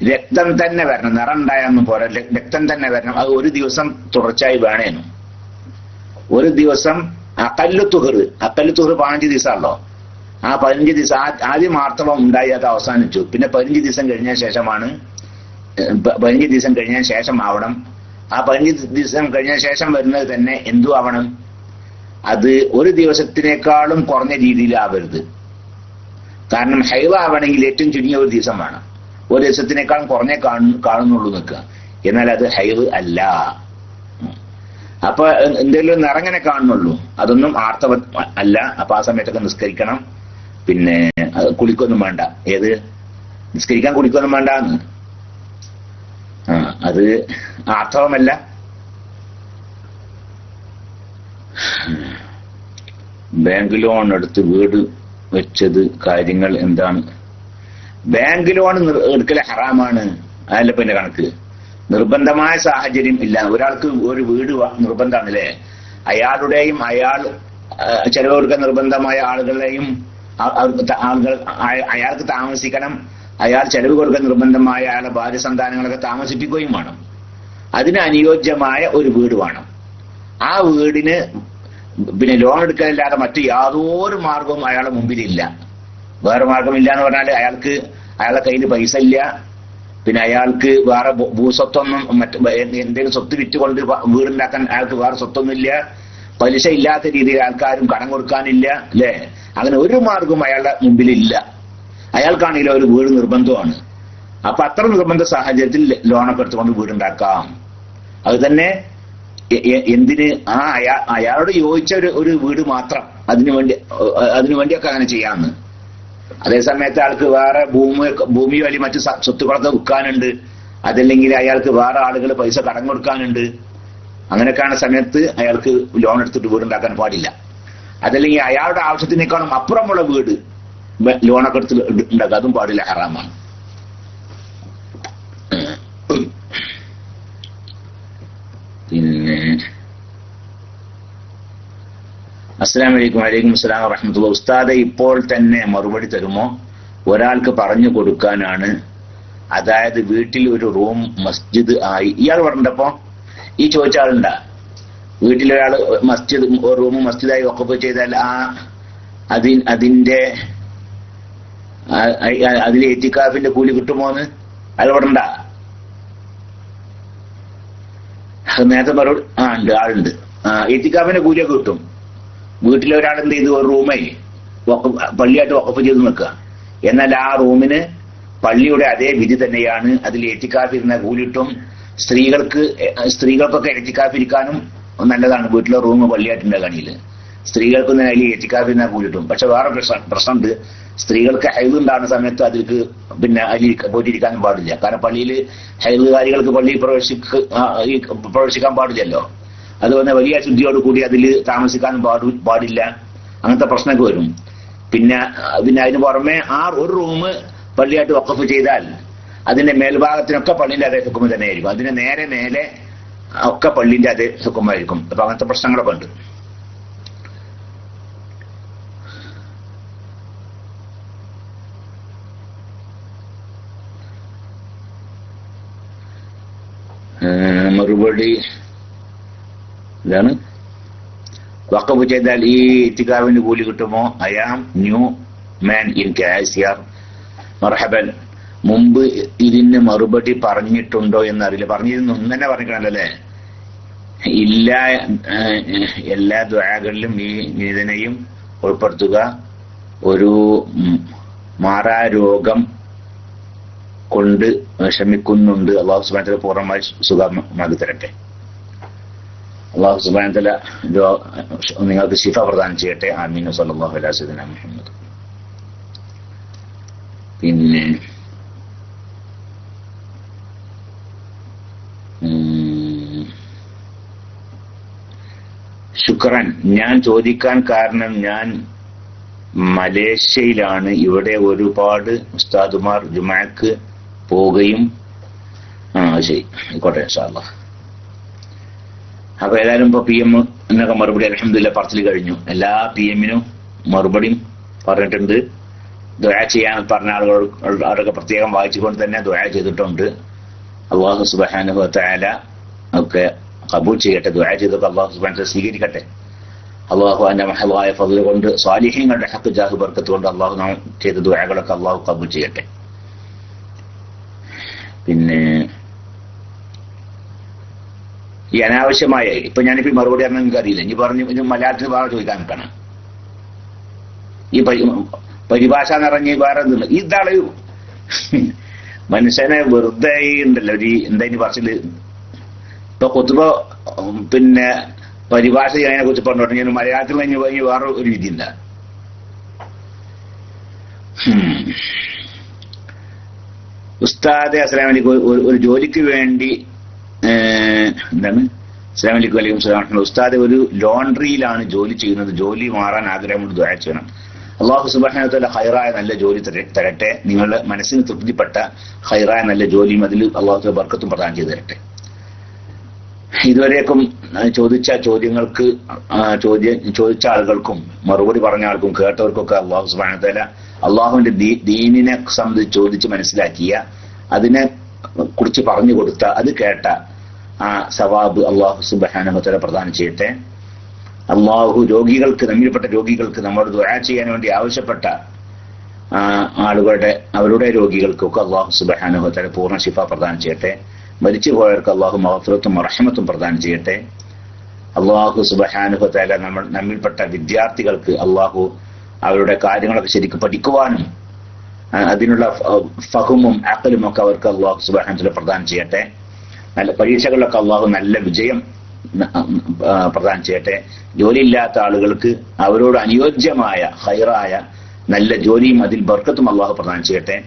രക്തം തന്നെ വരണം, നിറം ഉണ്ടായൊന്നും പോരാ, രക്തം തന്നെ വരണം. അത് ഒരു ദിവസം തുടർച്ചയായി വേണേനും. ഒരു ദിവസം അക്കല്ലു തുഹർ 15 ദിവസമാണല്ലോ. ആ 15 ദിവസം ആദ്യം ആർത്തവം ഉണ്ടായി, അത് അവസാനിച്ചു. പിന്നെ 15 ദിവസം കഴിഞ്ഞ ശേഷമാണ്, 15 ദിവസം കഴിഞ്ഞ ശേഷം ആവണം. ആ 15 ദിവസം കഴിഞ്ഞ ശേഷം വരുന്നത് തന്നെ എന്തു ആവണം? അത് ഒരു ദിവസത്തിനേക്കാളും കുറഞ്ഞ രീതിയിലാവരുത്. കാരണം ഹൈവ ആവണമെങ്കിൽ ഏറ്റവും ചുരുങ്ങിയ ഒരു ദിവസം വേണം. ഒരു ദിവസത്തിനേക്കാളും കുറഞ്ഞേ കാണുന്നുള്ളൂ നിൽക്കുക. എന്നാൽ അത് ഹൈവ് അല്ല. അപ്പൊ എന്തെങ്കിലും നിറങ്ങനെ കാണുന്നുള്ളൂ, അതൊന്നും ആർത്തവ അല്ല. അപ്പൊ ആ സമയത്തൊക്കെ നിസ്കരിക്കണം. പിന്നെ കുളിക്കൊന്നും വേണ്ട. ഏത് നിസ്കരിക്കാൻ കുളിക്കൊന്നും വേണ്ടെന്ന്, അത് ആർത്തവമല്ല. ബാങ്ക് ലോൺ എടുത്ത് വീട് വെച്ചത് കാര്യങ്ങൾ എന്താണ്? ബാങ്ക് ലോൺ എടുക്കൽ ഹറാമാണ്. അതല്ല പിന്നെ കണക്ക്. നിർബന്ധമായ സാഹചര്യം ഇല്ല. ഒരാൾക്ക് ഒരു വീട് നിർബന്ധമാണല്ലേ, അയാളുടെയും ചെലവ് കൊടുക്കാൻ നിർബന്ധമായ ആളുകളെയും അയാൾക്ക് താമസിക്കണം, അയാൾ ചെലവ് കൊടുക്കാൻ നിർബന്ധമായ അയാളുടെ ഭാര്യ സന്താനങ്ങളൊക്കെ താമസിപ്പിക്കുകയും വേണം. അതിന് അനുയോജ്യമായ ഒരു വീട് വേണം. ആ വീടിന് പിന്നെ ലോൺ എടുക്കാനില്ലാതെ മറ്റു യാതൊരു മാർഗവും അയാളുടെ മുമ്പിലില്ല. വേറെ മാർഗമില്ല എന്ന് പറഞ്ഞാൽ അയാളുടെ കയ്യിൽ പൈസ ഇല്ല, പിന്നെ അയാൾക്ക് വേറെ ഭൂസ്വത്തൊന്നും എന്തെങ്കിലും സ്വത്ത് വിറ്റുകൊണ്ട് വീടുണ്ടാക്കാൻ അയാൾക്ക് വേറെ സ്വത്തൊന്നുമില്ല, പലിശ ഇല്ലാത്ത രീതിയിൽ ആൾക്കാരും കടം കൊടുക്കാനില്ല, അല്ലേ? അങ്ങനെ ഒരു മാർഗവും അയാളുടെ മുമ്പിലില്ല. അയാൾക്കാണെങ്കിലും ഒരു വീട് നിർബന്ധമാണ്. അപ്പൊ അത്ര നിർബന്ധ സാഹചര്യത്തിൽ ലോണൊക്കെ എടുത്തുകൊണ്ട് വീടുണ്ടാക്കാം. അത് തന്നെ എന്തിന് അയാളോട് ചോദിച്ച ഒരു വീട് മാത്രം അതിനു വേണ്ടിയൊക്കെ അങ്ങനെ ചെയ്യാമെന്ന്. അതേസമയത്ത് ആൾക്ക് വേറെ ഭൂമിയോ അല്ലെങ്കിൽ മറ്റു സ്വത്തുക്കളൊക്കെ വിൽക്കാനുണ്ട്, അതല്ലെങ്കിൽ അയാൾക്ക് വേറെ ആളുകൾ പൈസ കടം കൊടുക്കാനുണ്ട്. അങ്ങനെയൊക്കെയാണ് സമയത്ത് അയാൾക്ക് ലോൺ എടുത്തിട്ട് വീടുണ്ടാക്കാൻ പാടില്ല. അതല്ലെങ്കിൽ അയാളുടെ ആവശ്യത്തിനേക്കാളും അപ്പുറമുള്ള വീട് ലോണൊക്കെ എടുത്ത് ഉണ്ടാക്കുക, അതും പാടില്ല, ഹറാമാണ്. പിന്നെ അസ്സലാമു അലൈക്കും. വലൈക്കും അസ്സലാം വറഹ്മത്തുള്ളാഹി. ഉസ്താദെ, ഇപ്പോൾ തന്നെ മറുപടി തരുമോ? ഒരാൾക്ക് പറഞ്ഞു കൊടുക്കാനാണ്. അതായത് വീട്ടിൽ ഒരു റൂം മസ്ജിദ് ആയി. ഇയാൾ പറഞ്ഞപ്പോ ഈ ചോദിച്ച ആളുണ്ടാ? വീട്ടിലൊരാൾ റൂം മസ്ജിദായി വഖഫ് ചെയ്താൽ അതിൽ ഇത്തിക്കാഫിന്റെ കൂലി കിട്ടുമോന്ന് അയാൾ പറഞ്ഞ? നേരത്തെ മറുപടി ഉണ്ട്, ആളുണ്ട്. ഇത്തിക്കാഫിന്റെ കൂലിയൊക്കെ കിട്ടും. വീട്ടിലൊരാൾ എന്ത് ചെയ്തു, ഒരു റൂമായി പള്ളിയായിട്ട് വഖഫ് ചെയ്ത് നിൽക്കുക. എന്നാൽ ആ റൂമിന് പള്ളിയുടെ അതേ വിധി തന്നെയാണ്. അതിൽ ഇത്തിക്കാഫ് ഇരുന്ന കൂലി കിട്ടും. സ്ത്രീകൾക്കൊക്കെ ഇത്തിക്കാഫ് ഇരിക്കാനും നല്ലതാണ്. വീട്ടിലെ റൂം പള്ളിയായിട്ടുണ്ട് കണിയിൽ സ്ത്രീകൾക്കൊന്നും അതിൽ ഇത്തിക്കാഫ് ഇരുന്ന കൂലി കിട്ടും. പക്ഷെ വേറെ പ്രശ്നമുണ്ട്. സ്ത്രീകൾക്ക് ഹൈദ് ഉണ്ടാകുന്ന സമയത്ത് അതിലേക്ക് പിന്നെ അതിൽ പോയിട്ടിരിക്കാനും പാടില്ല. കാരണം പള്ളിയിൽ ഹൈദുകാരികൾക്ക് പള്ളിയിൽ പ്രവേശിക്കാൻ പാടില്ലല്ലോ. അതുപോലെ വലിയ ശുദ്ധിയോട് കൂടി അതിൽ താമസിക്കാനും പാടില്ല. അങ്ങനത്തെ പ്രശ്നമൊക്കെ വരും. പിന്നെ അതിന് പുറമെ ഒരു റൂം പള്ളിയായിട്ട് വഖഫ് ചെയ്താൽ അതിന്റെ മേൽഭാഗത്തിനൊക്കെ പള്ളിന്റെ അതേ ഹുക്മ തന്നെയായിരിക്കും. അതിന് നേരെ മേലെ ഒക്കെ പള്ളിന്റെ അതേ ഹുക്മായിരിക്കും. അപ്പൊ അങ്ങനത്തെ പ്രശ്നങ്ങളൊക്കെ ഉണ്ട്. മറുപടി ഇതാണ്, വഖഫ് ചെയ്താൽ ഈ ഇത്തികാഫിന് കൂലി കിട്ടുമോ? I am new man in cashier. മർഹബൻ. മുമ്പ് ഇതിന് മറുപടി പറഞ്ഞിട്ടുണ്ടോ എന്നറിയില്ല. പറഞ്ഞിരുന്നു, തന്നെ പറഞ്ഞിട്ടുണ്ടല്ലേ? ഇല്ല. എല്ലാ ദുആകളിലും ഈ ഇതിനെയും ഉൾപ്പെടുത്തുക. ഒരു മാറാരോഗം കൊണ്ട് വിഷമിക്കുന്നുണ്ട്. അല്ലാഹു സുബ്ഹാനഹു വ തആല പൂർണ്ണമായി സുഖമാക്കി തരട്ടെ. അല്ലാഹു സുബ്ഹാനഹു വ തആല നിങ്ങൾക്ക് ശിഫ പ്രദാനം ചെയ്യട്ടെ. ആമീൻ. സല്ലല്ലാഹു അലൈഹി വസല്ലം മുഹമ്മദ്. പിന്നെ ശുക്രൻ. ഞാൻ ചോദിക്കാൻ കാരണം, ഞാൻ മലേഷ്യയിലാണ്. ഇവിടെ ഒരുപാട് ഉസ്താദുമാർ ജുമാക്ക് പോവുകയും ശരി, ആയിക്കോട്ടെ, ഇൻഷാ അല്ലാഹ്. അപ്പൊ ഏതായാലും ഇപ്പൊ PM എന്നൊക്കെ മറുപടി അൽഹംദുലില്ലാഹ് പറച്ചിൽ കഴിഞ്ഞു. എല്ലാ PMനും മറുപടിയും പറഞ്ഞിട്ടുണ്ട്. ദുആ ചെയ്യാൻ പറഞ്ഞ അവരൊക്കെ പ്രത്യേകം വായിച്ചുകൊണ്ട് തന്നെ ദുആ ചെയ്തിട്ടുണ്ട്. അല്ലാഹു സുബ്ഹാനഹു വ തആല ഒക്കെ ഖബൂൽ ചെയ്യട്ടെ. ദുആ ചെയ്തൊക്കെ അല്ലാഹു സുബ്ഹാനഹു വ തആല സ്വീകരിക്കട്ടെ. അല്ലാഹു അന്റെ മഹളായ ഫضل കൊണ്ട് സ്വാലിഹീങ്ങളുടെ ഹഖ് ജാഹ് ബർക്കത്ത് കൊണ്ട് അല്ലാഹു നാം ചെയ്ത ദുആകളൊക്കെ അല്ലാഹു ഖബൂൽ ചെയ്യട്ടെ. പിന്നെ ഈ അനാവശ്യമായ ഇപ്പൊ ഞാനിപ്പോ മറുപടി പറഞ്ഞാൽ നിങ്ങൾക്ക് അറിയില്ല. ഇനി പറഞ്ഞു ഇത് മലയാളത്തിൽ വേറെ ചോദിക്കാൻ നിൽക്കണം. ഈ പരിഭാഷ നിറഞ്ഞ് വേറെ എന്തുണ്ട്? ഇതാണ് മനുഷ്യനെ വെറുതെ ഉണ്ടല്ലോ ഒരു എന്താ ഇനി പറച്ചില്. ഇപ്പൊ കൊത്തുമ്പോ പിന്നെ പരിഭാഷ അതിനെ കുറിച്ച് പറഞ്ഞു തുടങ്ങി. മലയാളത്തിൽ കഴിഞ്ഞ് കഴിഞ്ഞ് വേറെ ഒരു രീതിയില്ല. ഉസ്താദെ അസ്സലാമു അലൈക്കും. ഒരു ജോലിക്ക് വേണ്ടി എന്താണ് അസ്സലാമു അലൈക്കും. വലൈക്കും സലാം. ഉസ്താദ്, ഒരു ലോണ്ടറിയിലാണ് ജോലി ചെയ്യുന്നത്. ജോലി മാറാൻ ആഗ്രഹമുണ്ട്, ദുആ ചെയ്യണം. അല്ലാഹു സുബ്ഹാനഹു വ തആല ഖൈറായ നല്ല ജോലി തരട്ടെ. നിങ്ങളുടെ മനസ്സിന് തൃപ്തിപ്പെട്ട ഖൈറായ നല്ല ജോലിയും അതിൽ അല്ലാഹു ബർക്കത്തും പ്രദാനം ചെയ്തു തരട്ടെ. ഇതുവരേക്കും ചോദിച്ച ചോദ്യങ്ങൾക്ക് ചോദിച്ച ആളുകൾക്കും മറുപടി പറഞ്ഞ ആൾക്കും കേട്ടവർക്കൊക്കെ അല്ലാഹു സുബ്ഹാനഹു വ തആല അള്ളാഹുവിന്റെ ദീനിനെ സംബന്ധിച്ച് ചോദിച്ച് മനസ്സിലാക്കിയ, അതിനെ കുറിച്ച് പറഞ്ഞു കൊടുത്ത, അത് കേട്ട ആ സവാബ് അല്ലാഹു സുബ്ഹാനഹു വ തആല പ്രദാനം ചെയ്യട്ടെ. അള്ളാഹു രോഗികൾക്ക്, നമ്മിൽപ്പെട്ട രോഗികൾക്ക് നമ്മോട് ദുആ ചെയ്യാൻ വേണ്ടി ആവശ്യപ്പെട്ട അവരുടെ രോഗികൾക്കൊക്കെ അള്ളാഹു സുബ്ഹാനഹു വ തആല പൂർണ്ണ ശിഫ പ്രദാനം ചെയ്യട്ടെ. മരിച്ചു പോയവർക്ക് അള്ളാഹു മഗ്ഫിറത്തും റഹ്മത്തും പ്രദാനം ചെയ്യട്ടെ. അള്ളാഹു സുബ്ഹാനഹു വ തആല നമ്മിൽപ്പെട്ട വിദ്യാർത്ഥികൾക്ക് അള്ളാഹു അവരുടെ കാര്യങ്ങളൊക്കെ ശരിക്കും പഠിക്കുവാനും അതിനുള്ള ഫഹമും അഖലും ഒക്കെ അവർക്ക് അള്ളാഹു സുബ്ഹാനഹു വ തആല പ്രദാനം ചെയ്യട്ടെ. നല്ല പരീക്ഷകളിലൊക്കെ അള്ളാഹു നല്ല വിജയം പ്രദാനം ചെയ്യട്ടെ. ജോലിയില്ലാത്ത ആളുകൾക്ക് അവരോട് അനുയോജ്യമായ ഖൈറായ നല്ല ജോലിയും അതിൽ ബർക്കത്തും അള്ളാഹു പ്രദാനം ചെയ്യട്ടെ.